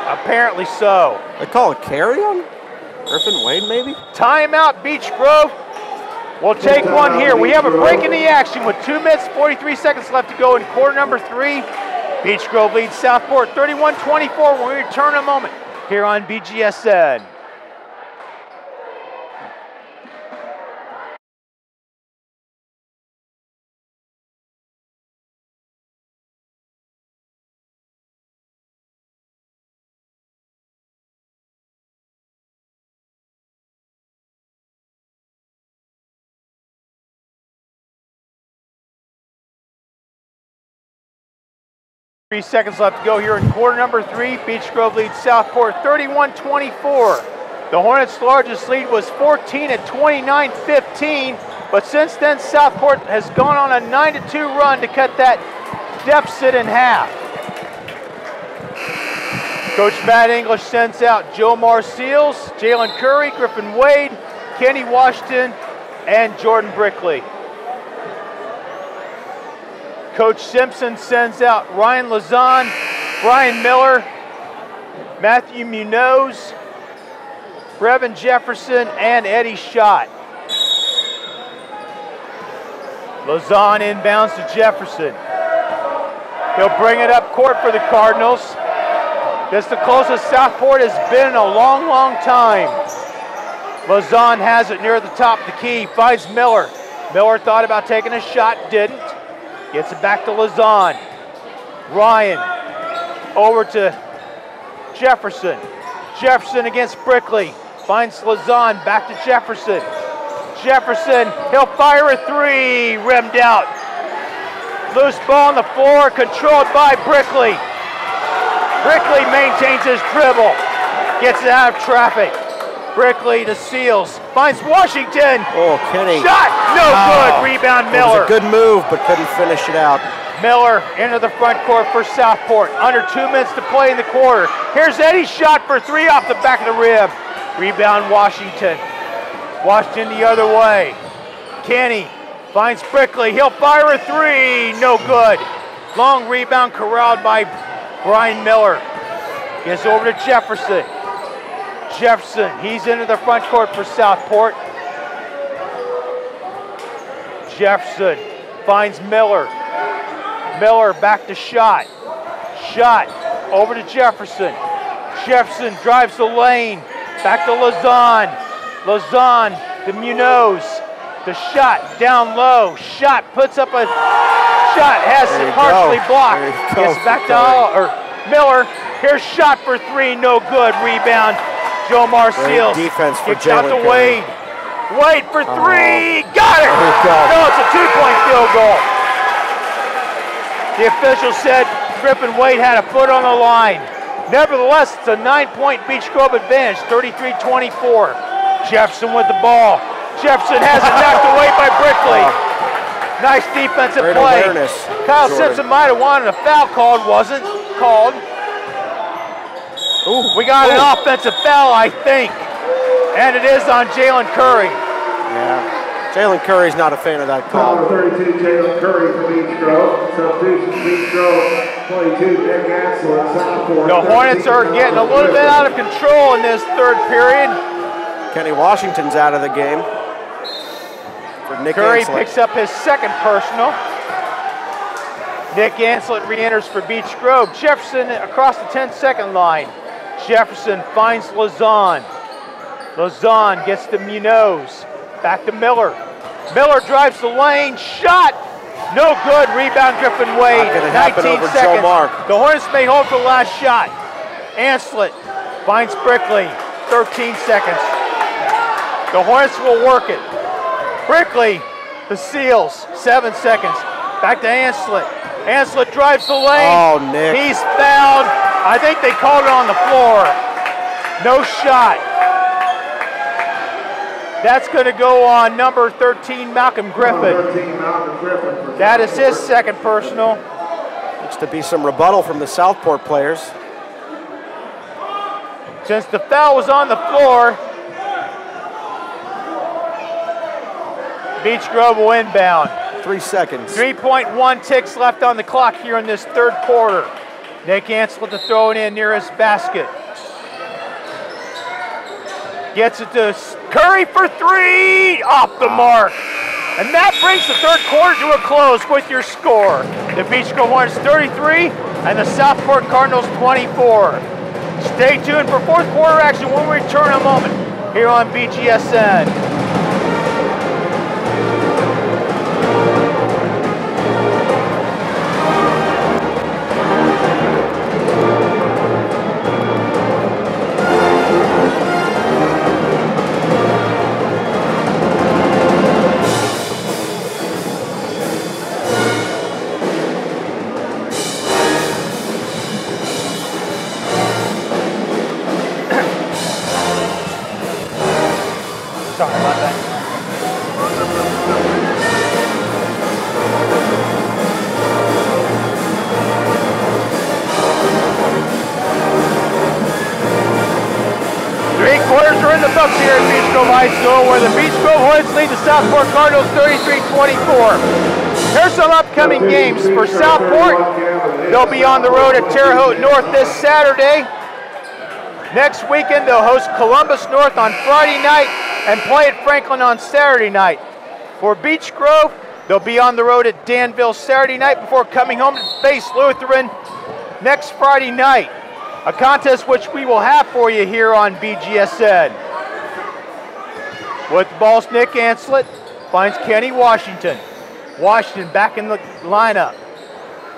Apparently so. They call a carry on Griffin Wade, maybe? Timeout, Beech Grove. We'll take one here. We have a break in the action with 2 minutes, 43 seconds left to go in quarter number 3. Beech Grove leads Southport 31-24 when we return in a moment here on BGSN. 3 seconds left to go here in quarter number 3. Beech Grove leads Southport 31-24. The Hornets' largest lead was 14 at 29-15, but since then Southport has gone on a 9-2 run to cut that deficit in half. Coach Matt English sends out Jomar Seals, Jalen Curry, Griffin Wade, Kenny Washington, and Jordan Brickley. Coach Simpson sends out Ryan Lazan, Brian Miller, Matthew Munoz, Brevin Jefferson, and Eddie Schott. Lazan inbounds to Jefferson. He'll bring it up court for the Cardinals. This is the closest Southport has been in a long, long time. Lazan has it near the top of the key, finds Miller. Miller thought about taking a shot, didn't. Gets it back to Lazan. Ryan over to Jefferson. Jefferson against Brickley. Finds Lazan, back to Jefferson. Jefferson, he'll fire a three, rimmed out. Loose ball on the floor, controlled by Brickley. Brickley maintains his dribble, gets it out of traffic. Brickley to Seals, finds Washington. Oh, Kenny. Shot, no good, rebound Miller. It was a good move, but couldn't finish it out. Miller into the front court for Southport. Under 2 minutes to play in the quarter. Here's Eddie's shot for three off the back of the rim. Rebound Washington. Washington the other way. Kenny finds Brickley. He'll fire a three. No good. Long rebound corralled by Brian Miller. Gets over to Jefferson. Jefferson, he's into the front court for Southport. Jefferson finds Miller. Miller back to Schott. Schott over to Jefferson. Jefferson drives the lane. Back to Lazan. Lazan to Munoz. The shot down low. Schott puts up a shot. Has it partially blocked. Gets back to Miller. Here's Schott for three. No good. Rebound. Jomar Seals. Defense for Kicks out to Jalen Wade. Wade for three. Got it. No, it's a 2-point field goal. The official said Griffin Wade had a foot on the line. Nevertheless, it's a 9-point Beech Grove advantage, 33-24. Jefferson with the ball. Jefferson has it knocked away by Brickley. Nice defensive play. Kyle Simpson might have wanted a foul called, wasn't called. We got an offensive foul, I think. And it is on Jalen Curry. Yeah. Jalen Curry's not a fan of that call. Number 32, Jalen Curry for Beech Grove. Substitution, Beech Grove, 22, Nick Ansel, Southport. The Hornets are getting a little bit out of control in this third period. Kenny Washington's out of the game. For Nick Curry Ansel. picks up his second personal. Nick Ansel re-enters for Beech Grove. Jefferson across the 10-second line. Jefferson finds Lazan. Lazan gets to Munoz. Back to Miller. Miller drives the lane. Shot. No good. Rebound Griffin Wade. 19 seconds. The Hornets may hold for the last shot. Anslet finds Brickley. 13 seconds. The Hornets will work it. Brickley to Seals. 7 seconds. Back to Anslet. Anslet drives the lane. Oh, Nick. He's fouled. I think they called it on the floor. No shot. That's going to go on number 13, Malcolm Griffin. That is his second personal. Looks to be some rebuttal from the Southport players. Since the foul was on the floor, Beech Grove will inbound. 3 seconds. 3.1 ticks left on the clock here in this third quarter. Nick Ansel to throw it in near his basket. Gets it to Curry for three, off the mark. And that brings the third quarter to a close with your score. The Beech Grove Hornets 33 and the Southport Cardinals 24. Stay tuned for fourth quarter action when we return in a moment here on Bgsn. Three quarters are in the books here at Beech Grove High School, where the Beech Grove Hornets lead the Southport Cardinals 33-24. Here's some upcoming games for Southport. They'll be on the road at Terre Haute North this Saturday. Next weekend, they'll host Columbus North on Friday night and play at Franklin on Saturday night. For Beech Grove, they'll be on the road at Danville Saturday night before coming home to face Lutheran next Friday night. A contest which we will have for you here on BGSN. With the ball's Nick Anslet, finds Kenny Washington. Washington back in the lineup.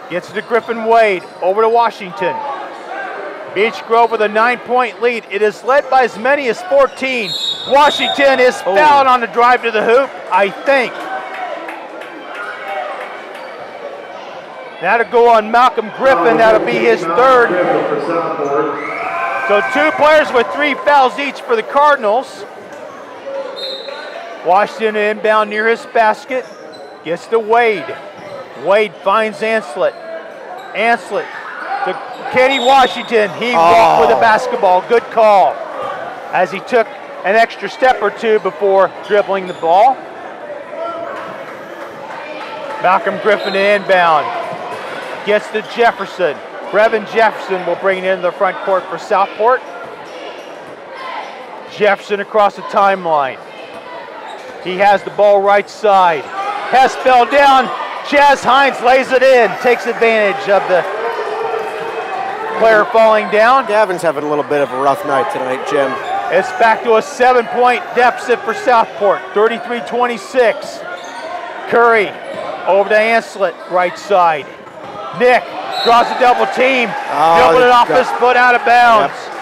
Gets it to Griffin Wade, over to Washington. Beech Grove with a 9-point lead. It is led by as many as 14. Washington is fouled on the drive to the hoop, I think. That'll go on Malcolm Griffin. That'll be his third. So 2 players with 3 fouls each for the Cardinals. Washington inbound near his basket. Gets to Wade. Wade finds Anslet. Anslet to Kenny Washington. He walked with the basketball. Good call. As he took an extra step or two before dribbling the ball. Malcolm Griffin inbound. Gets to Jefferson. Brevin Jefferson will bring it into the front court for Southport. Jefferson across the timeline. He has the ball right side. Hess fell down. Jazz Hines lays it in. Takes advantage of the player falling down. Gavin's having a little bit of a rough night tonight, Jim. It's back to a 7-point deficit for Southport. 33-26. Curry over to Anslet, right side. Nick draws a double team. Dribbled it off his foot out of bounds. Yep.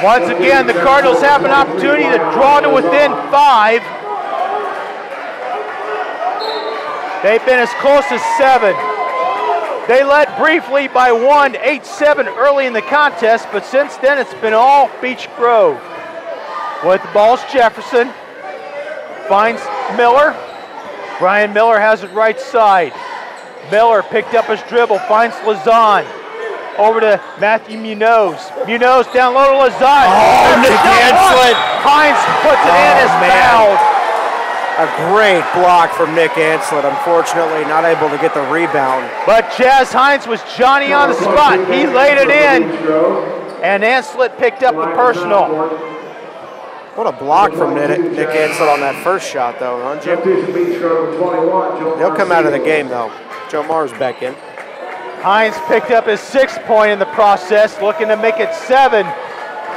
Once again, the Cardinals have an opportunity to draw to within 5. They've been as close as 7. They led briefly by 1, 8-7 early in the contest, but since then it's been all Beech Grove. With the ball's Jefferson. Finds Miller. Brian Miller has it right side. Miller picked up his dribble, finds Lazan. Over to Matthew Munoz. Munoz down low to Lazan. Nick Anslet. Hines puts it in as fouled. A great block from Nick Anslet. Unfortunately, not able to get the rebound. But Jazz Hines was Johnny on the spot. He laid it in, and Anslet picked up the personal. What a block from Nick Anslet on that first shot, though, huh, Jim? He'll come out of the game, though. Joe Marr's back in. Hines picked up his 6th point in the process, looking to make it 7.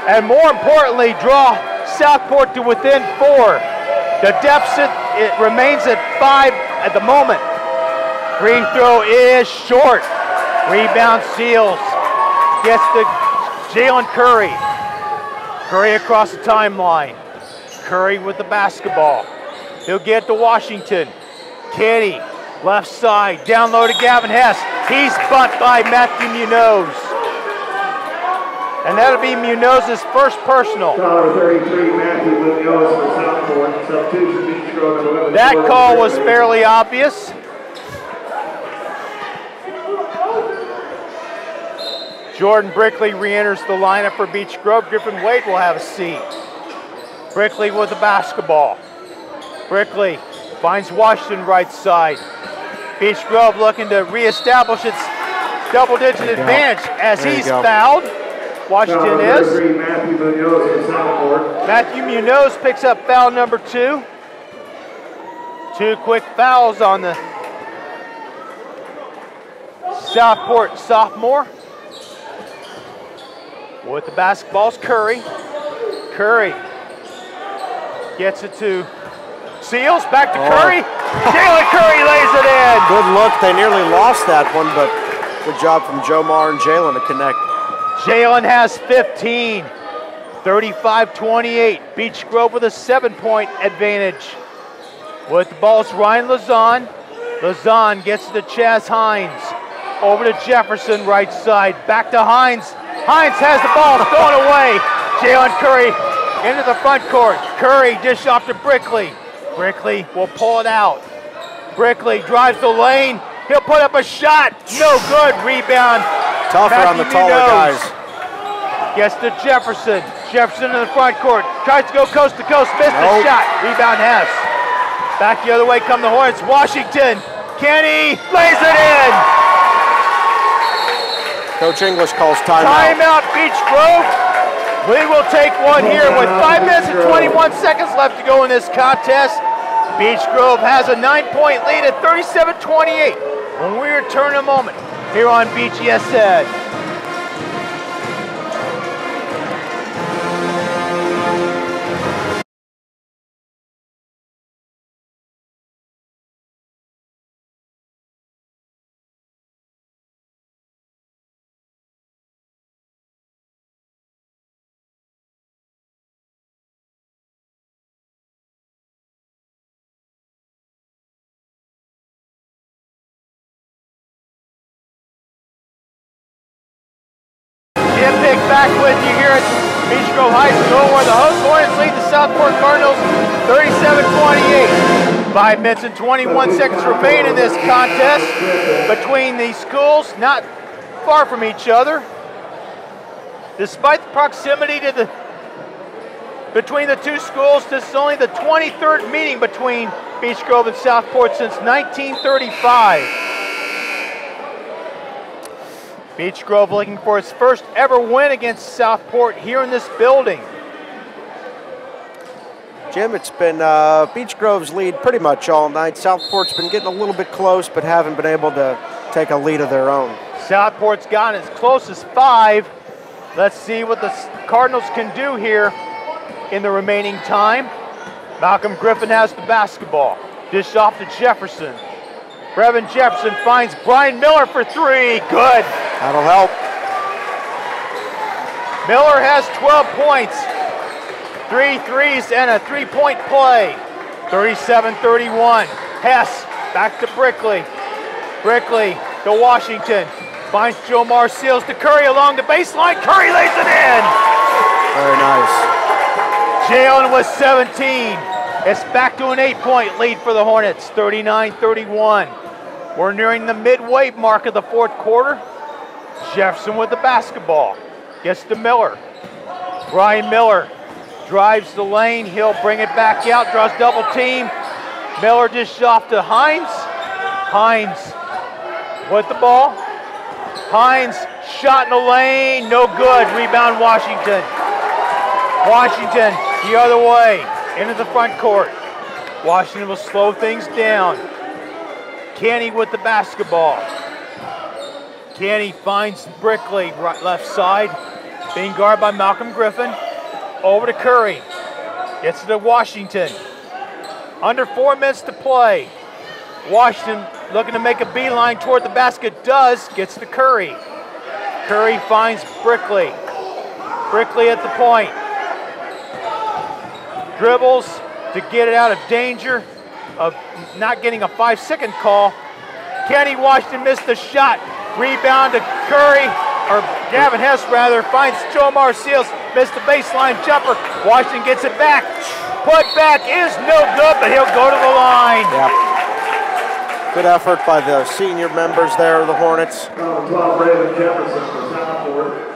And more importantly, draw Southport to within 4. The deficit, it remains at 5 at the moment. Free throw is short. Rebound Seals. Gets to Jalen Curry. Curry across the timeline. Curry with the basketball. He'll get to Washington. Kenny, left side, down low to Gavin Hess. He's bumped by Matthew Munoz. And that'll be Munoz's first personal. That call was fairly obvious. Jordan Brickley re-enters the lineup for Beech Grove. Griffin Wade will have a seat. Brickley with the basketball. Brickley finds Washington right side. Beech Grove looking to reestablish its double-digit advantage as he's fouled. Washington is. Matthew Munoz picks up foul number 2. 2 quick fouls on the Southport sophomore. With the basketball's Curry. Curry gets it to Seals, back to Curry. Jalen Curry lays it in. Good look. They nearly lost that one, but good job from Joe Marr and Jalen to connect. Jalen has 15. 35-28. Beech Grove with a 7-point advantage. With the ball, it's Ryan Lazan. Lazan gets to Chaz Hines. Over to Jefferson, right side. Back to Hines. Hines has the ball, thrown away. Jalen Curry into the front court. Curry dish off to Brickley. Brickley will pull it out. Brickley drives the lane. He'll put up a shot. No good. Rebound. Tougher on the taller guys. Gets to Jefferson. Jefferson in the front court. Tries to go coast to coast. Missed the shot. Rebound Hess. Back the other way come the Hornets. Washington. Kenny lays it in. Coach English calls timeout. Timeout, Beech Grove. We will take one here with 5 minutes and 21 seconds left to go in this contest. Beech Grove has a 9-point lead at 37-28. When we return in a moment here on Bgsn. Back with you here at Beech Grove High School, where the Hornets lead the Southport Cardinals 37-28. 5 minutes and 21 seconds remain in this contest between these schools, not far from each other. Despite the proximity to between the two schools, this is only the 23rd meeting between Beech Grove and Southport since 1935. Beech Grove looking for its first ever win against Southport here in this building. Jim, it's been Beech Grove's lead pretty much all night. Southport's been getting a little bit close, but haven't been able to take a lead of their own. Southport's gotten as close as 5. Let's see what the Cardinals can do here in the remaining time. Malcolm Griffin has the basketball. Dish off to Jefferson. Brevin Jefferson finds Brian Miller for 3. Good. That'll help. Miller has 12 points, 3 threes, and a 3-point play. 37-31. Hess back to Brickley. Brickley to Washington. Finds Jomar Seals to Curry along the baseline. Curry lays it in. Very nice. Jalen with 17. It's back to an 8-point lead for the Hornets, 39-31. We're nearing the midway mark of the fourth quarter. Jefferson with the basketball. Gets to Miller. Brian Miller drives the lane. He'll bring it back out, draws double team. Miller dishes off to Hines. Hines with the ball. Hines shot in the lane, no good. Rebound Washington. Washington the other way, into the front court. Washington will slow things down. Kenny with the basketball. Kenny finds Brickley, right, left side, being guarded by Malcolm Griffin. Over to Curry. Gets it to Washington. Under 4 minutes to play. Washington looking to make a beeline toward the basket. Does. Gets to Curry. Curry finds Brickley. Brickley at the point. Dribbles to get it out of danger of not getting a 5-second call. Kenny Washington missed the shot. Rebound to Curry, or Gavin Hess rather, finds Jomar Seals, missed the baseline jumper. Washington gets it back. Put back is no good, but he'll go to the line. Yep. Good effort by the senior members there of the Hornets.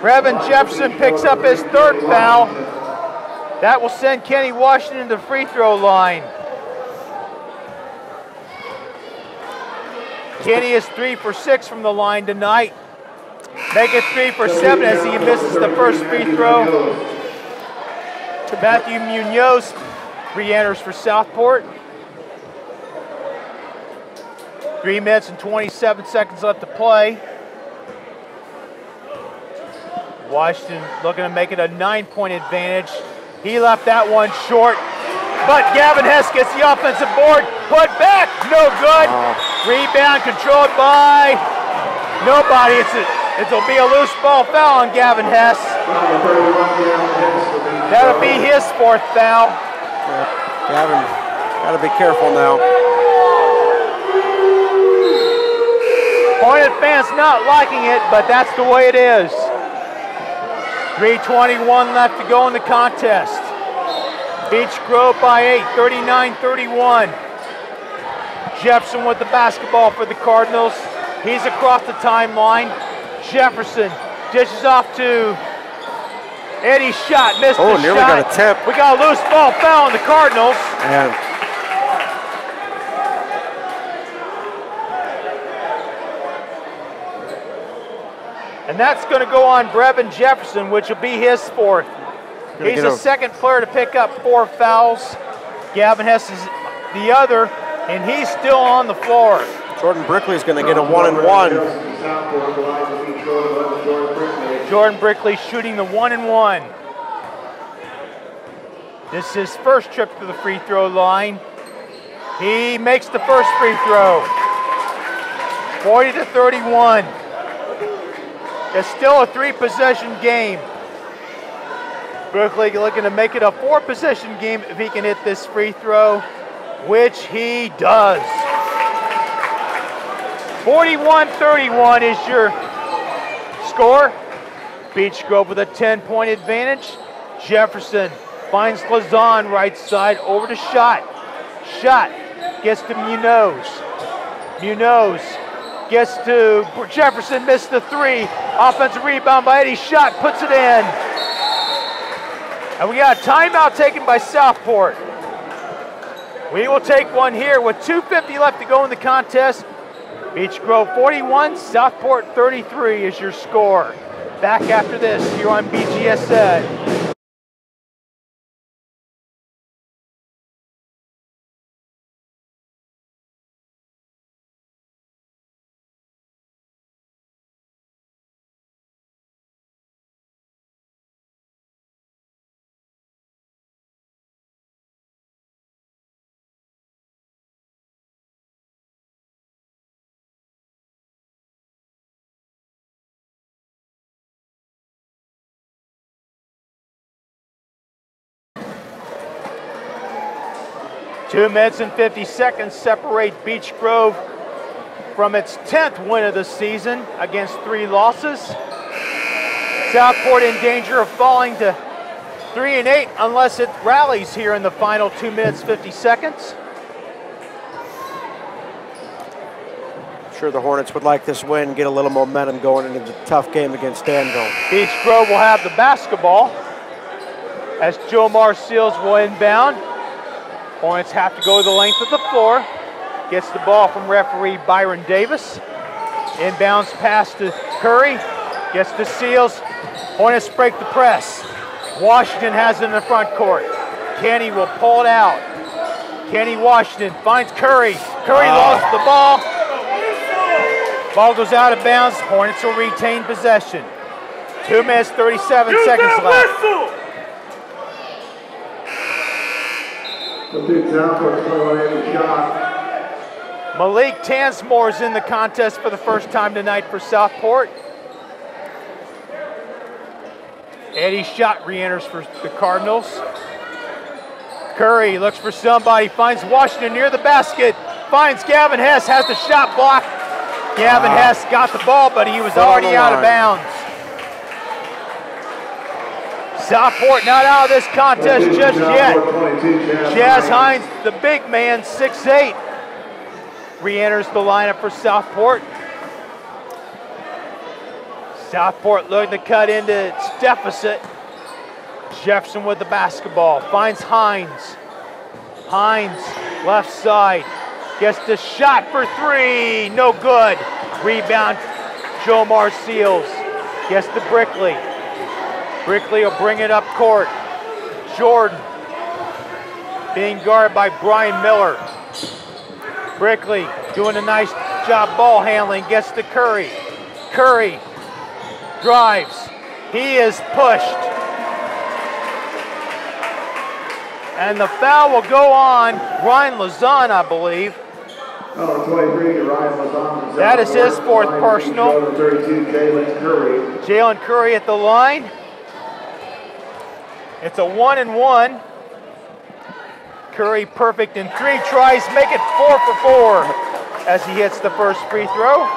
Brevin Jefferson picks up his 3rd foul. That will send Kenny Washington to the free throw line. Kenny is 3 for 6 from the line tonight. Make it 3 for 7 as he misses the first free throw. Matthew Munoz re-enters for Southport. 3 minutes and 27 seconds left to play. Washington looking to make it a 9-point advantage. He left that one short, but Gavin Hess gets the offensive board. Put back, no good. Rebound controlled by nobody. It'll be a loose ball foul on Gavin Hess. That'll be his 4th foul. Gavin, gotta be careful now. Hornet fans not liking it, but that's the way it is. 3:21 left to go in the contest. Beech Grove by 8, 39-31. Jefferson with the basketball for the Cardinals. He's across the timeline. Jefferson dishes off to Eddie's shot, missed the shot. Nearly got a tip. We got a loose ball foul on the Cardinals. And that's going to go on Brevin Jefferson, which will be his fourth. He's the second player to pick up 4 fouls. Gavin Hess is the other, and he's still on the floor. Jordan Brickley's going to get a 1-and-1. Jordan Brickley shooting the 1-and-1. This is his first trip to the free throw line. He makes the first free throw. 40-31. It's still a 3-possession game. Brickley looking to make it a 4-possession game if he can hit this free throw, which he does. 41-31 is your score. Beech Grove with a 10-point advantage. Jefferson finds Lazan right side over to Schott. Schott gets to Munoz. Munoz gets to Jefferson, missed the 3. Offensive rebound by Eddie. Schott puts it in. And we got a timeout taken by Southport. We will take one here with 2:50 left to go in the contest. Beech Grove 41, Southport 33 is your score. Back after this here on BGSN. Two minutes and 50 seconds separate Beech Grove from its 10th win of the season against 3 losses. Southport in danger of falling to 3-8 unless it rallies here in the final 2 minutes 50 seconds. I'm sure the Hornets would like this win, get a little momentum going into the tough game against Danville. Beech Grove will have the basketball as Jomar Seals will inbound. Hornets have to go the length of the floor. Gets the ball from referee Byron Davis. Inbounds pass to Curry. Gets to Seals. Hornets break the press. Washington has it in the front court. Kenny will pull it out. Kenny Washington finds Curry. Curry lost the ball. Ball goes out of bounds. Hornets will retain possession. 2 minutes, 37 seconds left. Malik Tansmore is in the contest for the first time tonight for Southport. Eddie Schott re-enters for the Cardinals. Curry looks for somebody, finds Washington near the basket, finds Gavin Hess, has the shot blocked. Gavin Hess got the ball, but he was already out of bounds. Southport not out of this contest just yet. Jazz Hines, the big man, 6'8", re-enters the lineup for Southport. Southport looking to cut into its deficit. Jefferson with the basketball, finds Hines. Hines, left side, gets the shot for 3, no good. Rebound, Jomar Seals, gets to Brickley. Brickley will bring it up court. Jordan being guarded by Brian Miller. Brickley doing a nice job ball handling, gets to Curry. Curry drives. He is pushed. And the foul will go on Ryan Lazan, I believe. Number 23, Ryan Lazan. That is his 4th personal. 32, Jalen Curry at the line. It's a 1-and-1. Curry perfect in 3 tries, make it 4 for 4 as he hits the first free throw.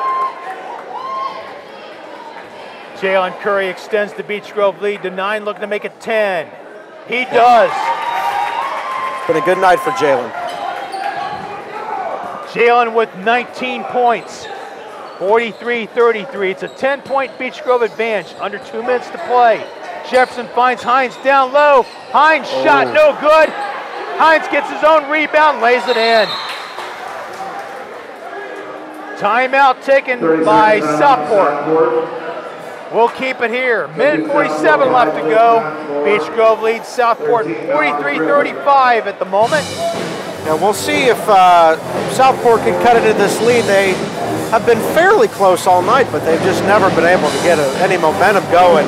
Jalen Curry extends the Beech Grove lead to 9, looking to make it 10. He does. Been a good night for Jalen. Jalen with 19 points, 43-33. It's a 10-point Beech Grove advantage, under 2 minutes to play. Jefferson finds Hines down low. Hines shot no good. Hines gets his own rebound, lays it in. Timeout taken by Southport. We'll keep it here. Minute 47 left to go. Beech Grove leads Southport 43-35 at the moment. Now we'll see if Southport can cut into this lead. They have been fairly close all night, but they've just never been able to get any momentum going.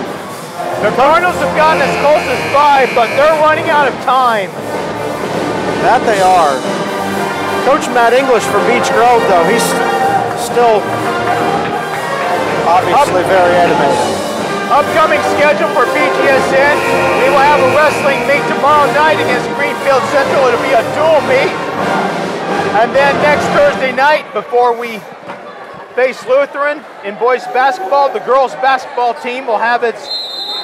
The Cardinals have gotten as close as 5, but they're running out of time. That they are. Coach Matt English from Beech Grove, though, he's still obviously very animated. Upcoming schedule for Bgsn. We will have a wrestling meet tomorrow night against Greenfield Central. It'll be a dual meet. And then next Thursday night, before we face Lutheran in boys basketball, the girls basketball team will have its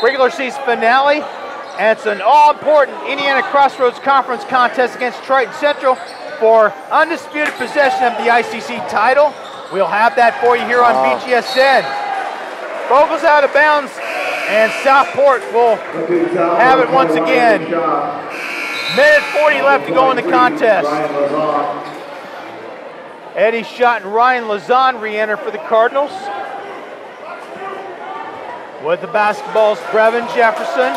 regular season finale. And it's an all-important Indiana Crossroads Conference contest against Triton Central for undisputed possession of the ICC title. We'll have that for you here on Bgsn. Vogel's out of bounds, and Southport will have it once again. Minute 40 left to go in the contest. Eddie Schott and Ryan Lazan re-enter for the Cardinals. With the basketballs, Brevin Jefferson.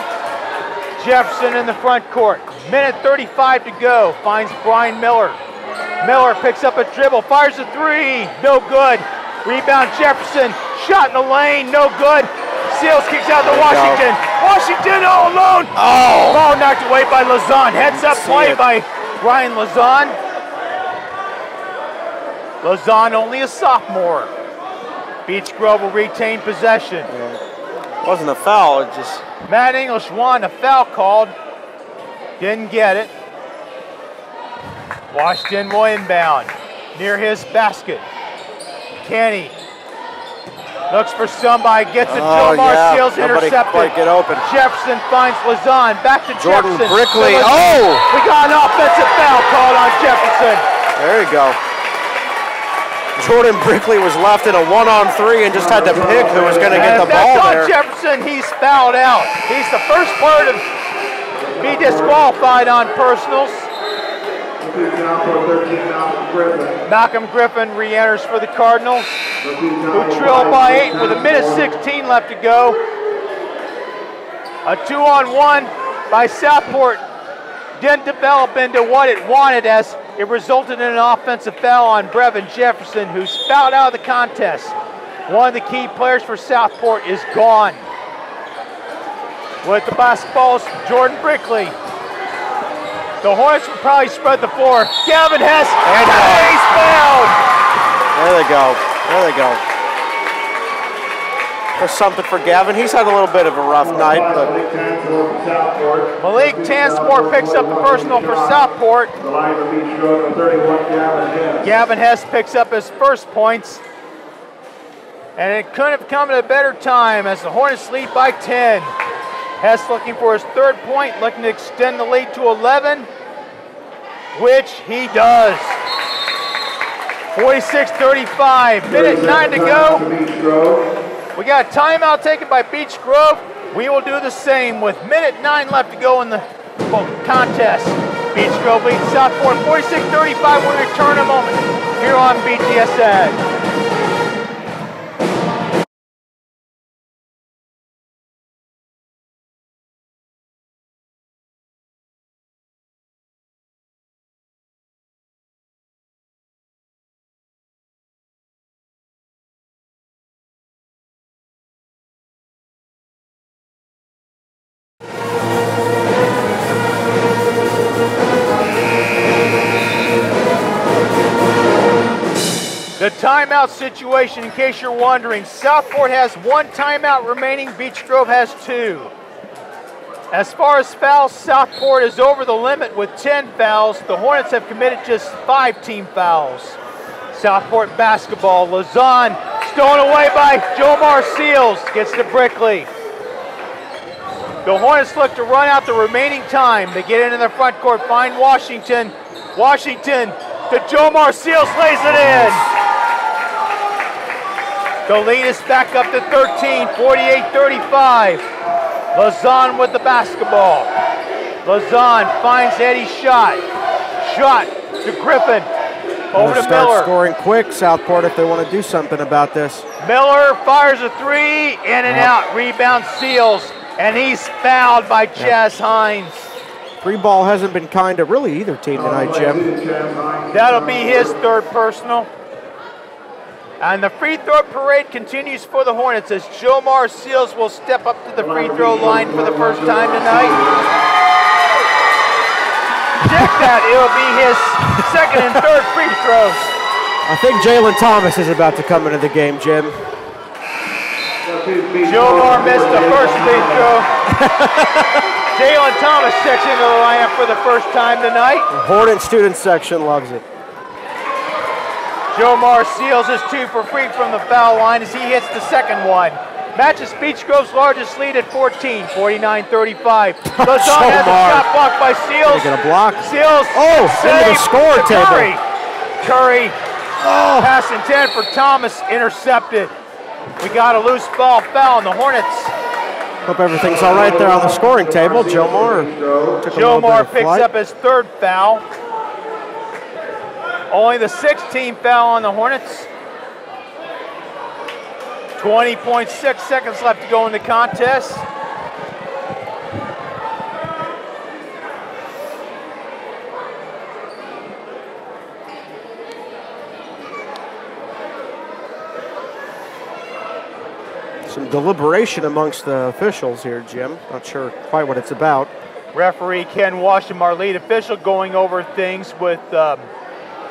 Jefferson in the front court. Minute 35 to go. Finds Brian Miller. Miller picks up a dribble, fires a 3, no good. Rebound Jefferson, shot in the lane, no good. Seals kicks out to Washington. Washington all alone. Oh! Ball knocked away by Lazan. Heads up play by Ryan Lazan. Lazan only a sophomore. Beech Grove will retain possession. It wasn't a foul, it just... Matt English won a foul called. Didn't get it. Washington will inbound near his basket. Kenny looks for somebody, gets it. Jomar Seals intercepted. Get open. Jefferson finds Lazan. Back to Jordan Jefferson. Brickley. We got an offensive foul called on Jefferson. There you go. Jordan Brickley was left in a 1-on-3 and just had to pick who was going to get the ball there. Jefferson, he's fouled out. He's the first player to be disqualified on personals. Malcolm Griffin re-enters for the Cardinals, who trail by 8 with a minute 16 left to go. A 2-on-1 by Southport didn't develop into what it wanted, as it resulted in an offensive foul on Brevin Jefferson, who's fouled out of the contest. One of the key players for Southport is gone. With the basketballs, Jordan Brickley. The Hornets will probably spread the floor. Gavin Hess, and he's fouled. There they go. There they go. There's something for Gavin. He's had a little bit of a rough night, but Malik Tansport picks up the personal for Southport. Gavin Hess picks up his first points. And it couldn't have come at a better time as the Hornets lead by 10. Hess looking for his third point, looking to extend the lead to 11, which he does. 46-35, minute 9 to go. We got a timeout taken by Beech Grove. We will do the same with minute 9 left to go in the contest. Beech Grove leads Southport 46-35. We'll return in a moment here on Bgsn. The timeout situation, in case you're wondering, Southport has 1 timeout remaining, Beech Grove has 2. As far as fouls, Southport is over the limit with 10 fouls. The Hornets have committed just 5 team fouls. Southport basketball, Lazan stolen away by Jomar Seals, gets to Brickley. The Hornets look to run out the remaining time. They get into the front court, find Washington. Washington to Jomar Seals, lays it in. The lead is back up to 13, 48-35. Lausanne with the basketball. Lausanne finds Eddie's shot. Shot to Griffin. Over to start Miller. Scoring quick, Southport, if they want to do something about this. Miller fires a three, in and out. Rebound Seals, and he's fouled by Jazz Hines. Free ball hasn't been kind to really either team tonight, Jim. That'll be his third personal. And the free throw parade continues for the Hornets as Jomar Seals will step up to the free throw line for the first time tonight. Check that, it'll be his second and third free throws. I think Jalen Thomas is about to come into the game, Jim. Jomar missed the first free throw. Jalen Thomas checks into the lineup for the first time tonight. The Hornet student section loves it. Jomar Seals is 2 for free from the foul line as he hits the second one. Matches Beech Grove's largest lead at 14, 49-35. Lausanne has a shot blocked by Seals. Get a block. Seals. Into the score table. Curry. Pass intended for Thomas, intercepted. We got a loose ball foul on the Hornets. Hope everything's all right there on the scoring table. Jomar picks up his third foul. Only the 16th foul on the Hornets. 20.6 seconds left to go in the contest. Some deliberation amongst the officials here, Jim. Not sure quite what it's about. Referee Ken Washam, our lead official, going over things with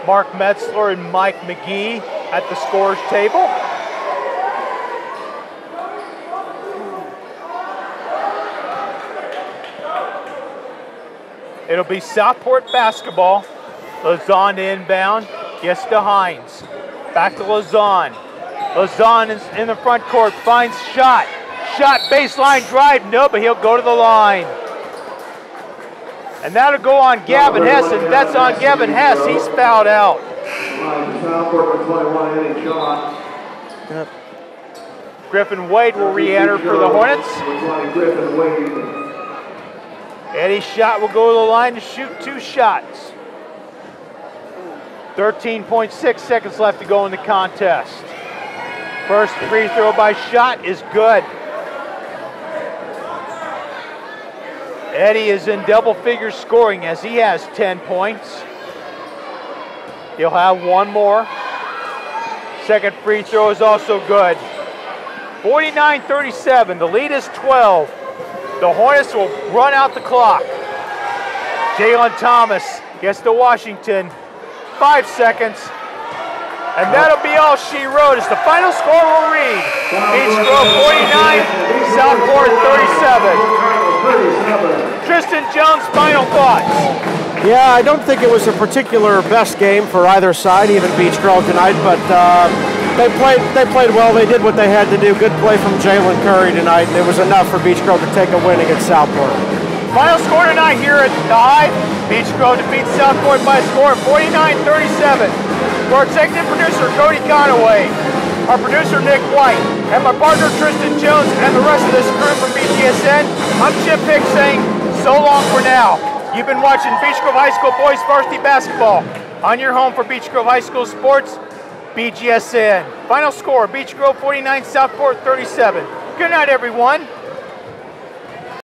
Mark Metzler and Mike McGee at the scorers table. It'll be Southport basketball. Lausanne inbound, gets to Hines. Back to Lausanne. Lausanne is in the front court, finds shot. Shot, baseline drive, no, but he'll go to the line. And that'll go on Gavin Hess, and that's on Gavin Hess. He's fouled out. Yep. Griffin Wade will re-enter for the Hornets. Eddie's shot will go to the line to shoot 2 shots. 13.6 seconds left to go in the contest. First free throw by Shot is good. Eddie is in double figure scoring as he has 10 points. He'll have one more. Second free throw is also good. 49-37, the lead is 12. The Hornets will run out the clock. Jalen Thomas gets to Washington, 5 seconds. And that'll be all she wrote as the final score will read. Beech Grove 49, Southport 37. Tristan Jones, final thoughts. Yeah, I don't think it was a particular best game for either side, even Beech Grove tonight, but they played well. They did what they had to do. Good play from Jalen Curry tonight, and it was enough for Beech Grove to take a win against Southport. Final score tonight here at the Hive. Beech Grove defeats Southport by a score of 49-37. For executive producer Cody Conaway, our producer Nick White, and my partner Tristan Jones, and the rest of this crew from BGSN, I'm Chip Hicks saying so long for now. You've been watching Beech Grove High School Boys Varsity Basketball on your home for Beech Grove High School Sports, BGSN. Final score, Beech Grove 49, Southport 37. Good night, everyone.